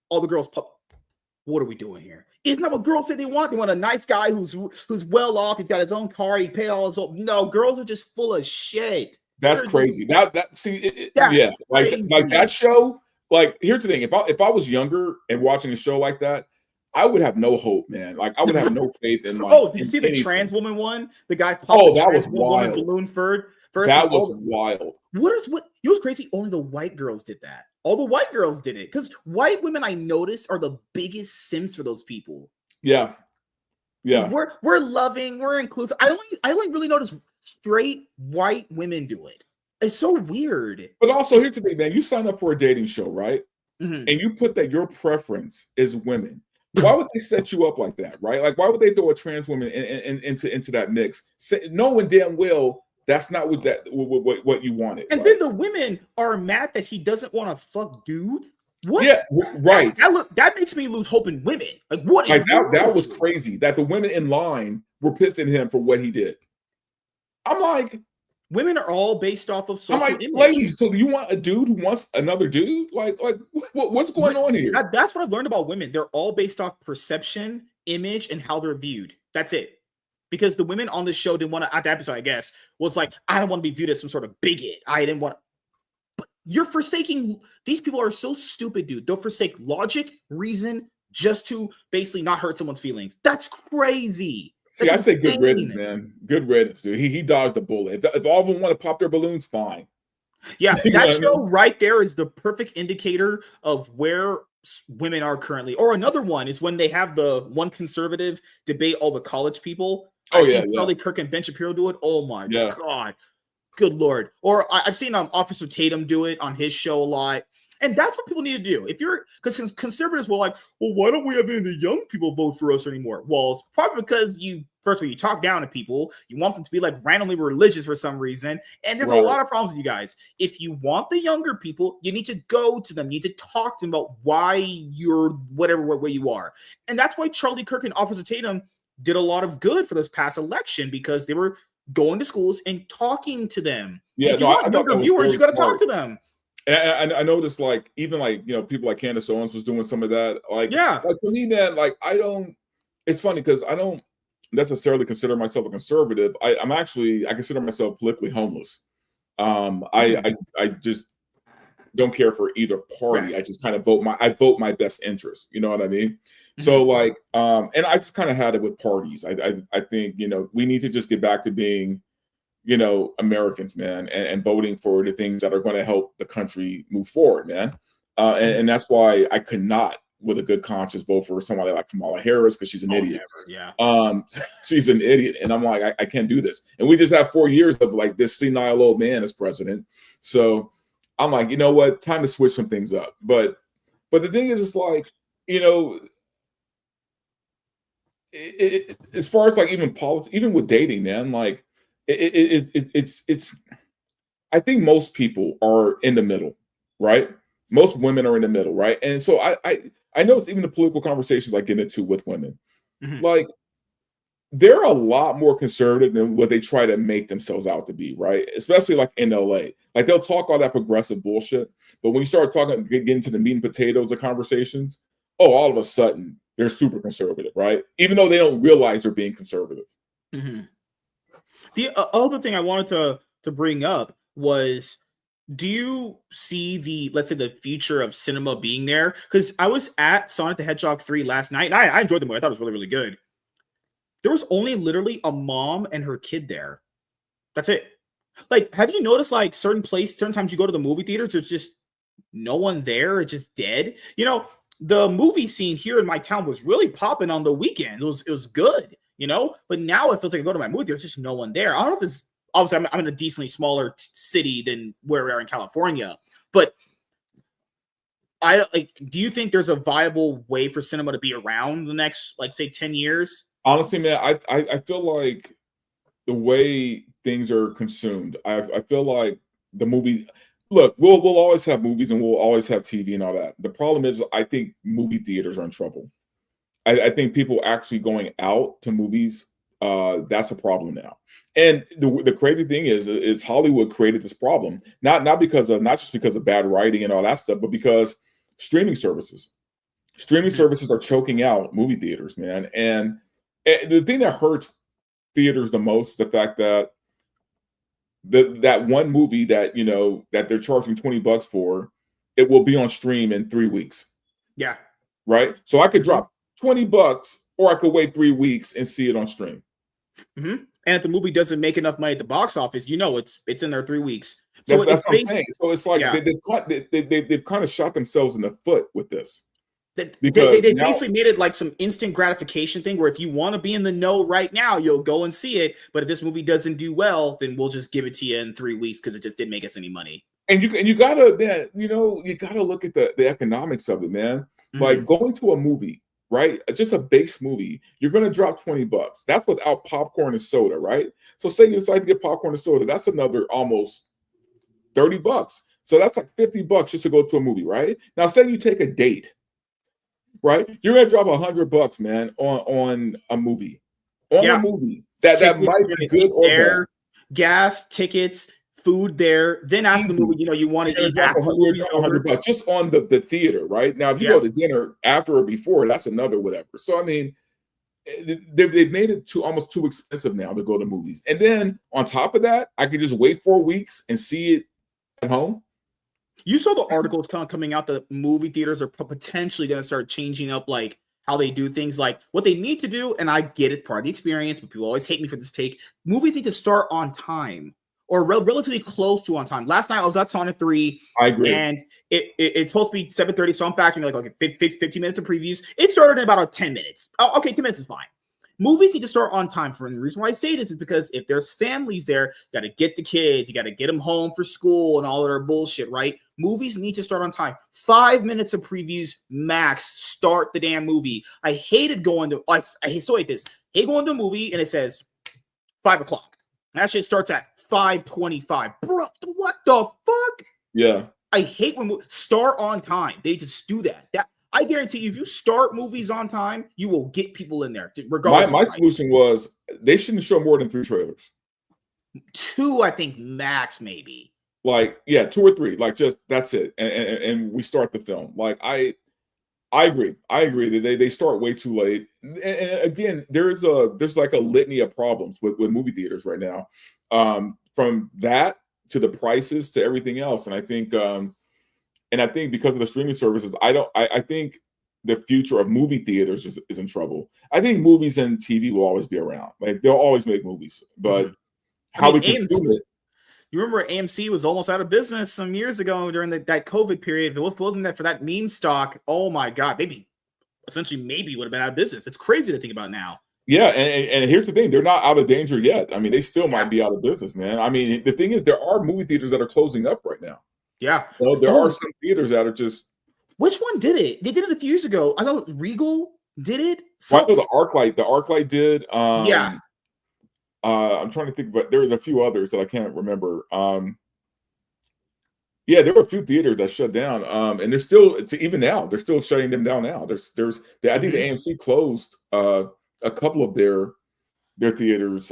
All the girls pop. What are we doing here? Isn't that what girls say they want? They want a nice guy who's well off. He's got his own car. He paid all his own. No, girls are just full of shit. That's They're just, crazy. That see, that's yeah, like that crazy. show. Like here's the thing: if I was younger and watching a show like that, I would have no hope, man. Like I would have no faith in Oh, did you in see the anything. trans woman one? The guy popped the Oh, that was trans woman wild. balloon first, and That was all wild. what you know what's crazy? Only the white girls did that. All the white girls did it because white women I noticed are the biggest sims for those people. Yeah, Because yeah. we're loving, we're inclusive. I only really notice straight white women do it. It's so weird. But also, here's the thing, man. You sign up for a dating show, right? Mhm. and you put that your preference is women, why would they set you up like that, right? Like, why would they throw a trans woman into that mix, knowing damn well that's not what you wanted, And right? then the women are mad that he doesn't want to fuck dudes. What? Yeah, right. That makes me lose hope in women. Like, what Like is wrong that with was you? crazy that the women in line were pissed at him for what he did. I'm like, Women are all based off of social image. ladies, so do you want a dude who wants another dude? Like what's going on here? That's what I've learned about women. They're all based off perception, image, and how they're viewed. That's it. Because the women on the show didn't want to, at the episode, I guess, was like, I don't want to be viewed as some sort of bigot. I didn't want to. But you're forsaking, these people are so stupid, dude. They'll forsake logic, reason, just to basically not hurt someone's feelings. That's crazy. See, That's I say good riddance, insane. man. Good riddance, dude. He dodged a bullet. If all of them want to pop their balloons, fine. Yeah, You know that what I show mean? right there is the perfect indicator of where women are currently. Or another one is when they have the one conservative debate all the college people. Oh I've yeah, seen yeah, Charlie Kirk and Ben Shapiro do it. Oh my yeah. god, good lord. Or I've seen Officer Tatum do it on his show a lot. And that's what people need to do. If you're, because conservatives will like, well, why don't we have any of the young people vote for us anymore? Well, it's probably because first of all, you talk down to people. You want them to be like randomly religious for some reason. And there's a Right. lot of problems with you guys. If you want the younger people, you need to go to them. You need to talk to them about why you're whatever way you are. And that's why Charlie Kirk and Officer Tatum did a lot of good for this past election, because they were going to schools and talking to them. Yeah, If you no, I want thought younger that was viewers, very you got to smart. talk to them. And I noticed, like, even like, people like Candace Owens was doing some of that. Yeah. Like for me, man, like I don't. It's funny because I don't necessarily consider myself a conservative. I consider myself politically homeless. I just don't care for either party. Right. I just kind of vote my best interest. You know what I mean? So Mhm. like, and I just kind of had it with parties. I think we need to just get back to being Americans, man, and voting for the things that are going to help the country move forward, man. And that's why I could not, with a good conscience, vote for somebody like Kamala Harris because she's an Oh, idiot. never. Yeah. She's an idiot, and I'm like, I can't do this. And we just have 4 years of like this senile old man as president. So I'm like, you know what? Time to switch some things up. But the thing is, it's like, as far as like even politics, even with dating, man, like it's I think most people are in the middle, right? Most women are in the middle, right? And so I notice even the political conversations I get into with women, Mhm. like they're a lot more conservative than what they try to make themselves out to be, right? Especially like in LA. Like they'll talk all that progressive bullshit, but when you start getting into the meat and potatoes of conversations, oh, all of a sudden they're super conservative, right? Even though they don't realize they're being conservative. Mhm. The other thing I wanted to bring up was, do you see let's say the future of cinema being there? Because I was at Sonic the Hedgehog 3 last night, and I enjoyed the movie. I thought it was really, really good. There was only literally a mom and her kid there. That's it. Like, have you noticed like certain times you go to the movie theaters, there's just no one there, it's just dead. The movie scene here in my town was really popping on the weekend. It was good, but now it feels like I go to my movie, there's just no one there. I don't know if it's obviously I'm in a decently smaller city than where we are in California, but do you think there's a viable way for cinema to be around the next, like, say 10 years? Honestly, man, I feel like the way things are consumed, I feel like the movie. Look, we'll always have movies and we'll always have TV and all that. The problem is, I think movie theaters are in trouble. I think people actually going out to movies, that's a problem now. And the crazy thing is Hollywood created this problem, not just because of bad writing and all that stuff, but because streaming services. Streaming Mhm. services are choking out movie theaters, man. And the thing that hurts theaters the most, the fact that that one movie that that they're charging $20 for, it will be on stream in 3 weeks, Yeah. right? So I could Mhm. drop $20, or I could wait 3 weeks and see it on stream. Mhm. And if the movie doesn't make enough money at the box office, it's in there 3 weeks. So That's it's what I'm based. saying. So it's like Yeah. they've kind of shot themselves in the foot with this, They because now. basically made it like some instant gratification thing where if you want to be in the know right now, you'll go and see it. But if this movie doesn't do well, then we'll just give it to you in 3 weeks because it just didn't make us any money. And you gotta, man, you gotta look at the economics of it, man. Mhm. Like going to a movie, right? Just a base movie, you're gonna drop $20. That's without popcorn and soda, right? So say you decide to get popcorn and soda, that's another almost $30. So that's like $50 just to go to a movie, right? Now say you take a date, right? You're gonna drop $100, man, on a movie. On a Yeah, movie that tickets, might you're be gonna eat good or bad. there, gas, tickets, food there. Then after the Easy. movie, you want You're to gonna eat drop after the you're movie's gonna drop over. $100 just on the theater, right? Now, if you Yeah. go to dinner after or before, that's another whatever. So I mean, they've made it almost too expensive now to go to movies. And then on top of that, I could just wait 4 weeks and see it at home. You saw the articles coming out that movie theaters are potentially going to start changing up like how they do things. Like what they need to do, and I get it, part of the experience, but people always hate me for this take. Movies need to start on time or relatively close to on time. Last night I was at Sonic 3 I agree. and it's supposed to be 7:30, so I'm factoring like okay, 15 minutes of previews. It started in about 10 minutes. Oh, okay, 10 minutes is fine. Movies need to start on time. For the reason why I say this is because if there's families there, you got to get the kids, you got to get them home for school and all of their bullshit, right? Movies need to start on time. 5 minutes of previews max. Start the damn movie. I hated going to. I still hate this. Hate going to a movie and it says 5 o'clock. That shit starts at 5:25. Bro, what the fuck? Yeah. I hate when start on time. They just do that. I guarantee you, if you start movies on time, you will get people in there, regardless. My solution was they shouldn't show more than 3 trailers. 2, I think, max, maybe. Like, yeah, 2 or 3. Like, just that's it. And we start the film. Like, I agree. I agree that they start way too late. And again, there's like a litany of problems with movie theaters right now. From that to the prices to everything else. And I think because of the streaming services, I think the future of movie theaters is in trouble. I think movies and TV will always be around. Like they'll always make movies, but how we consume it. You remember AMC was almost out of business some years ago during that COVID period. If it wasn't that for that meme stock, oh my God, maybe would have been out of business. It's crazy to think about now. Yeah, and here's the thing: they're not out of danger yet. I mean, they still might be out of business, man. I mean, the thing is, there are movie theaters that are closing up right now. Yeah, there are some theaters that are just. Which one did it? They did it a few years ago. I thought Regal did it. Well, I know the ArcLight did. Yeah. I'm trying to think, but there's a few others that I can't remember. Yeah, there were a few theaters that shut down, and they're still even now they're still shutting them down now. I think the AMC closed a couple of their theaters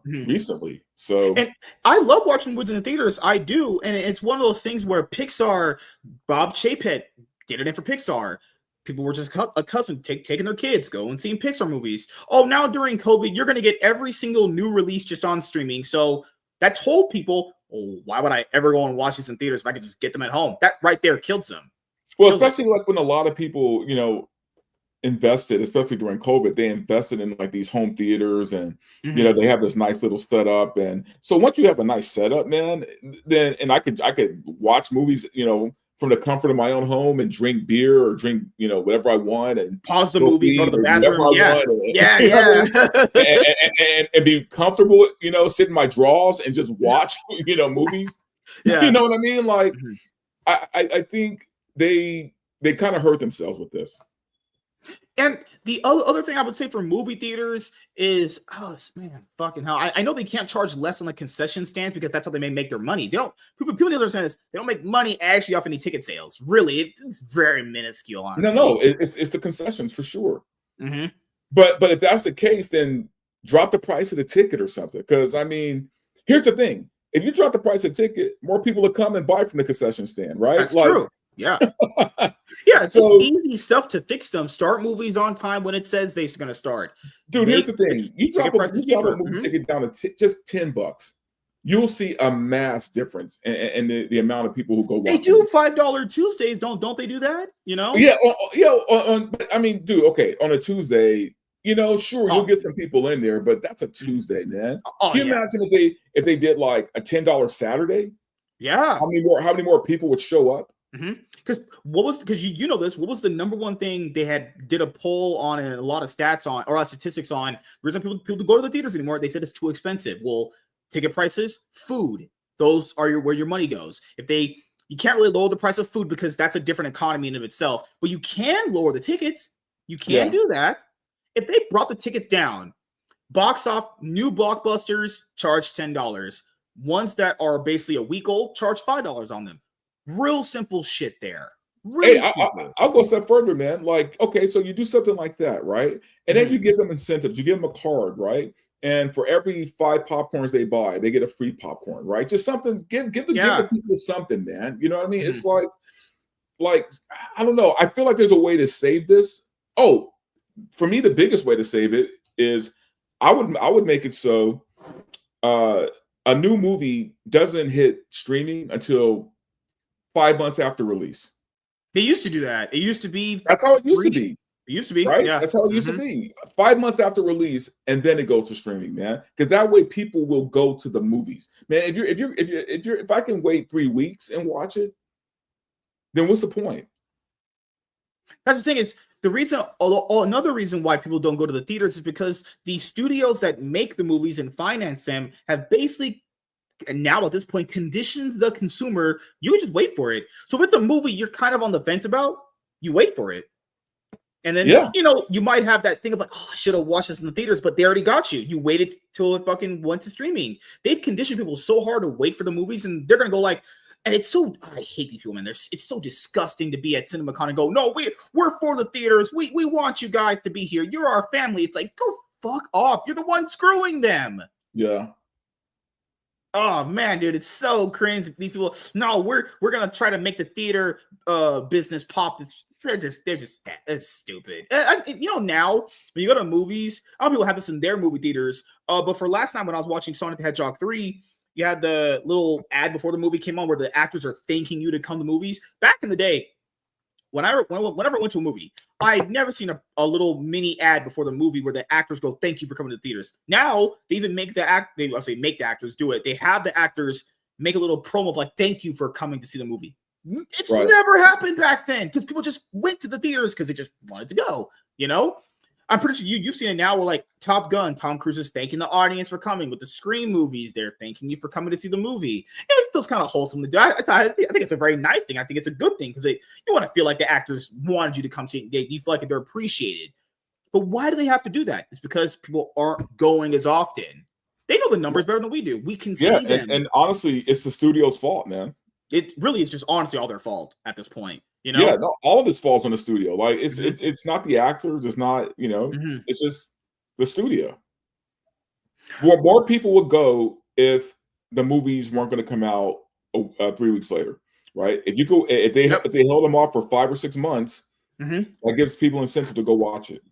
recently. So, and I love watching movies in the theaters. I do, and it's one of those things where Pixar, Bob Chapek did it in for Pixar. People were just accustomed to taking their kids, go and seeing Pixar movies. Oh, now during COVID, you're going to get every single new release just on streaming. So that told people, oh, why would I ever go and watch these in theaters if I could just get them at home? That right there kills them. Well, especially like when a lot of people, invested, especially during COVID, they invested in like these home theaters and, they have this nice little setup. And so once you have a nice setup, man, then, and I could watch movies, from the comfort of my own home and drink beer or drink, whatever I want and pause the movie, go to the bathroom. And be comfortable, sit in my drawers and just watch, movies. Yeah. You know what I mean? Like, I think they kind of hurt themselves with this. And the other thing I would say for movie theaters is, oh man, fucking hell! I know they can't charge less on the concession stands because that's how they may make their money. They don't. People don't understand this. They don't make money actually off any ticket sales. Really, it's very minuscule. Honestly, no, it's the concessions for sure. Mm-hmm. But if that's the case, then drop the price of the ticket or something. Because I mean, here's the thing: if you drop the price of the ticket, more people will come and buy from the concession stand, right? That's true. Yeah. Yeah, it's easy stuff to fix them. Start movies on time when it says they're going to start. Dude, here's the thing. You drop a movie ticket down to just $10. You'll see a mass difference in the amount of people who go watch. They do $5 Tuesdays, don't they do that? Yeah, I mean, dude, okay, on a Tuesday, sure, you'll get some people in there, but that's a Tuesday, man. Can you imagine if they did like a $10 Saturday? Yeah. How many more people would show up? Because you know this, what was the number one thing they did a poll on and a lot of stats on, or statistics on, reason people to go to the theaters anymore? They said it's too expensive. Well, ticket prices, food, those are where your money goes. You can't really lower the price of food because that's a different economy in of itself, but you can lower the tickets. You can do that. If they brought the tickets down, box off new blockbusters, charge $10. Ones that are basically a week old, charge $5 on them. Real simple shit there. Really simple. I'll go a step further, man. Like, okay, so you do something like that, right? And then you give them incentives. You give them a card, right? And for every 5 popcorns they buy, they get a free popcorn, right? Just something. Give the people something, man. You know what I mean? It's like I don't know. I feel like there's a way to save this. Oh, for me, the biggest way to save it is I would make it so a new movie doesn't hit streaming until 5 months after release. They used to do that. It used to be. That's how it used to be. It used to be, right? Yeah. That's how it used to be. 5 months after release, and then it goes to streaming, man. Because that way, people will go to the movies, man. If I can wait 3 weeks and watch it, then what's the point? That's the thing is the reason. Another reason why people don't go to the theaters is because the studios that make the movies and finance them have basically, and now at this point, conditioned the consumer. You just wait for it. So with the movie, you're kind of on the fence about. You wait for it. And then, you might have that thing of like, oh, I should have watched this in the theaters, but they already got you. You waited till it fucking went to streaming. They've conditioned people so hard to wait for the movies, and they're going to go like, and it's so, I hate these people, man. It's so disgusting to be at CinemaCon and go, no, we're for the theaters. We want you guys to be here. You're our family. It's like, go fuck off. You're the one screwing them. Yeah. Oh man, dude, it's so cringe. These people, no, we're going to try to make the theater business pop. They're just stupid. Now when you go to movies, a lot of people have this in their movie theaters. But for last time when I was watching Sonic the Hedgehog 3, you had the little ad before the movie came on where the actors are thanking you to come to movies. Back in the day, whenever I went to a movie, I'd never seen a little mini ad before the movie where the actors go, "Thank you for coming to the theaters." Now they even make the actors do it. They have the actors make a little promo of like, "Thank you for coming to see the movie." It's never happened back then because people just went to the theaters because they just wanted to go. I'm pretty sure you've seen it now where like Top Gun, Tom Cruise is thanking the audience for coming. With the Scream movies, they're thanking you for coming to see the movie. It feels kind of wholesome to do. I think it's a very nice thing. I think it's a good thing because you want to feel like the actors wanted you to come see it. You feel like they're appreciated. But why do they have to do that? It's because people aren't going as often. They know the numbers better than we do. We can see them. And honestly, it's the studio's fault, man. It really is just honestly all their fault at this point. Yeah, no, all of this falls on the studio. Like it's not the actors, it's not, it's just the studio. More people would go if the movies weren't going to come out 3 weeks later, right? If they held them off for 5 or 6 months, that gives people incentive to go watch it.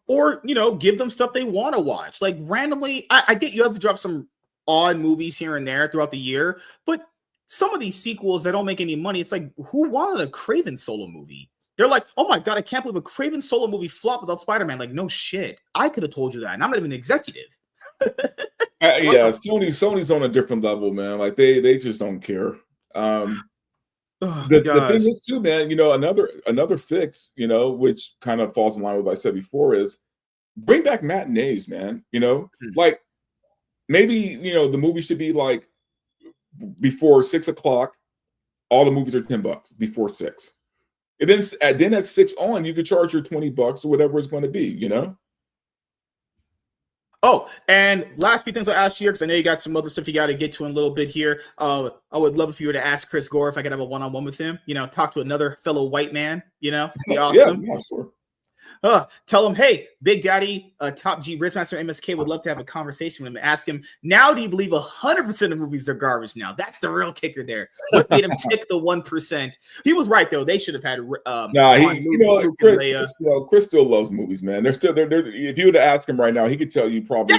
Or give them stuff they want to watch. Like randomly, I get you have to drop some odd movies here and there throughout the year, but some of these sequels that don't make any money, it's like, who wanted a Craven solo movie? They're like, oh my God, I can't believe a Craven solo movie flopped without Spider-Man. Like, no shit. I could have told you that, and I'm not even an executive. Sony's on a different level, man. Like, they just don't care. The thing is, too, man, another fix, which kind of falls in line with what I said before, is bring back matinees, man. Like, maybe, the movie should be like, before 6 o'clock, all the movies are $10 before 6. And then at 6 on, you could charge your $20 or whatever it's going to be, Oh, and last few things I'll ask you here, because I know you got some other stuff you got to get to in a little bit here. I would love if you were to ask Chris Gore if I could have a one-on-one with him, talk to another fellow white man, be awesome. Yeah, sure. Tell him, hey, Big Daddy, Top G Riskmaster MSK would love to have a conversation with him and ask him, now do you believe 100% of movies are garbage now? That's the real kicker there. What made him tick the 1%? He was right, though. They should have had Chris still loves movies, man. They're if you were to ask him right now, he could tell you probably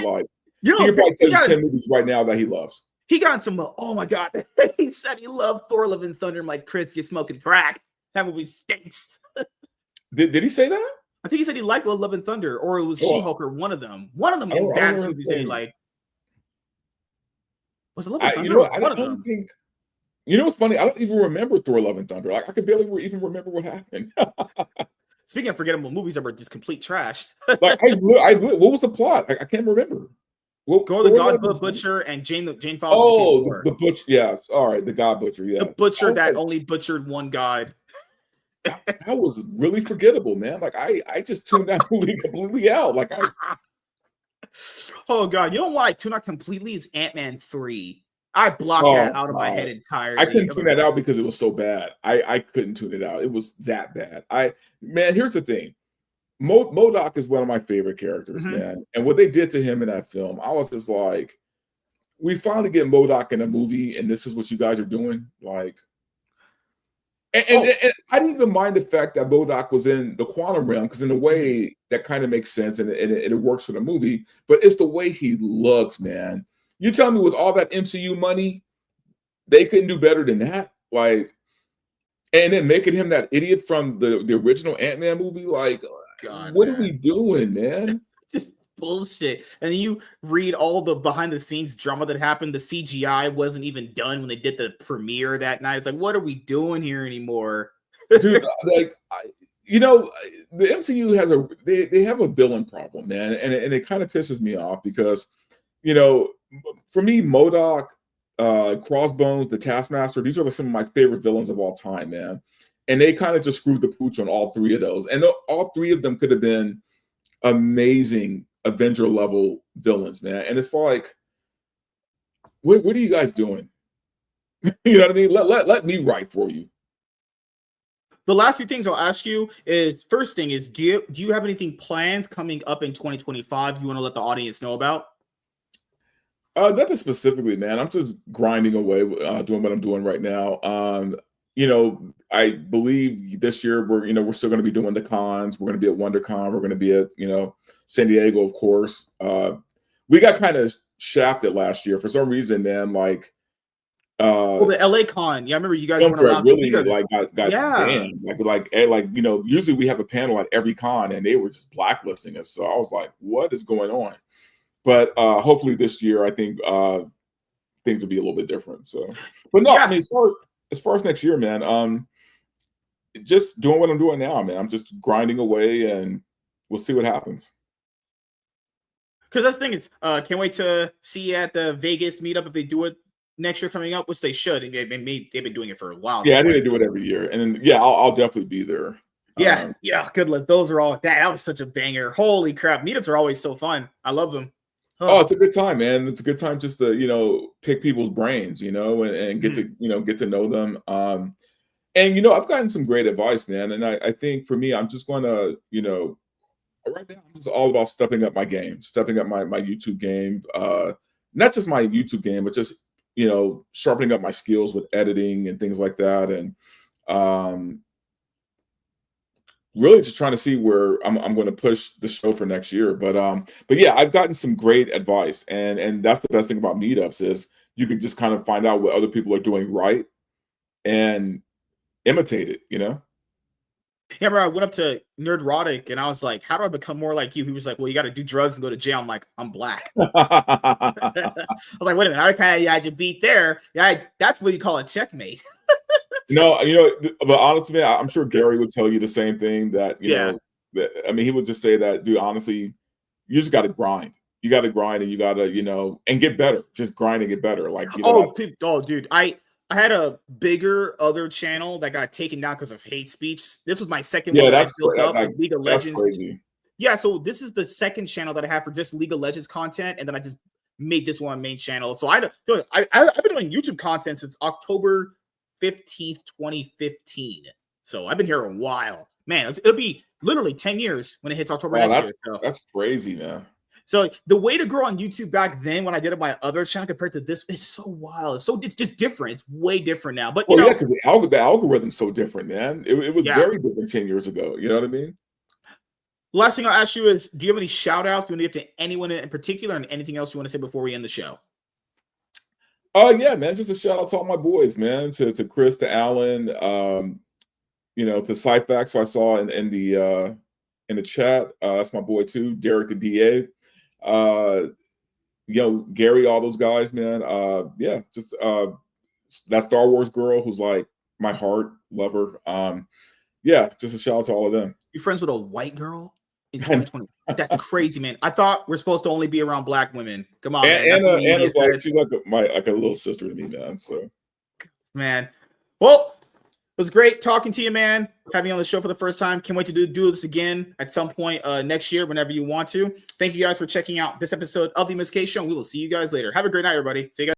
he could probably tell you 10 movies right now that he loves. He got some, oh my God. He said he loved Thor Love and Thunder. I'm like, Chris, you're smoking crack. That movie stinks. Did he say that? I think he said he liked Love and Thunder, or it was She-Hulk, or one of them. One of them in bad movies he said he liked. Was it Love and Thunder? I don't think. What's funny? I don't even remember Thor: Love and Thunder. Like I could barely even remember what happened. Speaking of forgettable movies that were just complete trash. Like what was the plot? I can't remember. Go to the God Butcher and Jane Foster. Oh, the Butcher. Yeah, all right, the God Butcher. Yeah, the Butcher that only butchered one god. That was really forgettable, man. Like I just tuned that movie completely out. Like oh god, you know why I tuned out completely is Ant-Man 3. I blocked that out of my head entirely. I couldn't tune that out because it was so bad. I couldn't tune it out. It was that bad. Man, here's the thing. MODOK is one of my favorite characters, man. And what they did to him in that film, I was just like, we finally get MODOK in a movie, and this is what you guys are doing. Like, and I didn't even mind the fact that MODOK was in the quantum realm, because in a way that kind of makes sense and it works for the movie. But it's the way he looks, man. You tell me with all that MCU money, they couldn't do better than that. Like, and then making him that idiot from the original Ant-Man movie, like, God, what are we doing, man? Just bullshit. And you read all the behind the scenes drama that happened. The CGI wasn't even done when they did the premiere that night. It's like, what are we doing here anymore? Dude, like, the MCU has they have a villain problem, man. And it kind of pisses me off because, for me, MODOK, Crossbones, the Taskmaster, these are some of my favorite villains of all time, man. And they kind of just screwed the pooch on all three of those. And all three of them could have been amazing Avenger level villains, man. And it's like, what are you guys doing? You know what I mean? Let me write for you. The last few things I'll ask you is, first thing is, do you have anything planned coming up in 2025 you want to let the audience know about? Nothing specifically, man. I'm just grinding away, doing what I'm doing right now. I believe this year we're still going to be doing the cons. We're going to be at WonderCon. We're going to be at San Diego, of course. We got kind of shafted last year for some reason, man. Like, the LA con. Yeah, I remember you guys weren't allowed really to got banned. Usually we have a panel at every con, and they were just blacklisting us. So I was like, what is going on? But hopefully this year, I think things will be a little bit different. So, but no, I mean, as far as next year, man, just doing what I'm doing now, man. I'm just grinding away, and we'll see what happens. Because that's the thing is, can't wait to see you at the Vegas meetup if they do it next year coming up, which they should. They've been doing it for a while. Yeah, I think they do it every year, and then, I'll definitely be there. Yeah, good luck. Those are all that was such a banger. Holy crap, meetups are always so fun. I love them. Oh, it's a good time, man. It's a good time just to, pick people's brains, and get to know them. And I've gotten some great advice, man. And I think for me, I'm just going to, right now, I'm just all about stepping up my game, stepping up my YouTube game. Not just my YouTube game, but just, sharpening up my skills with editing and things like that. And really just trying to see where I'm going to push the show for next year. But yeah, I've gotten some great advice, and that's the best thing about meetups is you can just kind of find out what other people are doing right and imitate it, Yeah, bro, I went up to Nerdrotic and I was like, how do I become more like you? He was like, well, you got to do drugs and go to jail. I'm like, I'm black. I was like, wait a minute, I kind of had you beat there. Yeah, that's what you call a checkmate. No, but honestly, man, I'm sure Gary would tell you the same thing that, he would just say that, dude, honestly, you just got to grind. You got to grind and you got to, and get better. Just grind and get better. Like, dude, I had a bigger other channel that got taken down because of hate speech. This was my second one that I built up with League of Legends. Crazy. Yeah, so this is the second channel that I have for just League of Legends content, and then I just made this one main channel. So I've been doing YouTube content since October 15th, 2015. So I've been here a while. Man, it'll be literally 10 years when it hits October next year. So. That's crazy, man. So the way to grow on YouTube back then, when I did it my other channel compared to this, is so wild. It's just different. It's way different now. But because the algorithm's so different, man. It was very different 10 years ago. You know what I mean? Last thing I'll ask you is, do you have any shout outs you want to give to anyone in particular, and anything else you want to say before we end the show? Yeah, man. Just a shout out to all my boys, man. To Chris, to Alan, to Cyfax, who I saw in the chat. That's my boy too. Derek, the DA. Gary, all those guys, man. Just that Star Wars girl who's like my heart, love her. Just a shout out to all of them. You friends with a white girl? in 2020. That's crazy, man. I thought we're supposed to only be around black women. Come on, And man. Anna's like, she's like a little sister to me, man. So, man. Well, it was great talking to you, man. Having you on the show for the first time. Can't wait to do this again at some point next year, whenever you want to. Thank you guys for checking out this episode of the MSK Show. We will see you guys later. Have a great night, everybody. See you guys.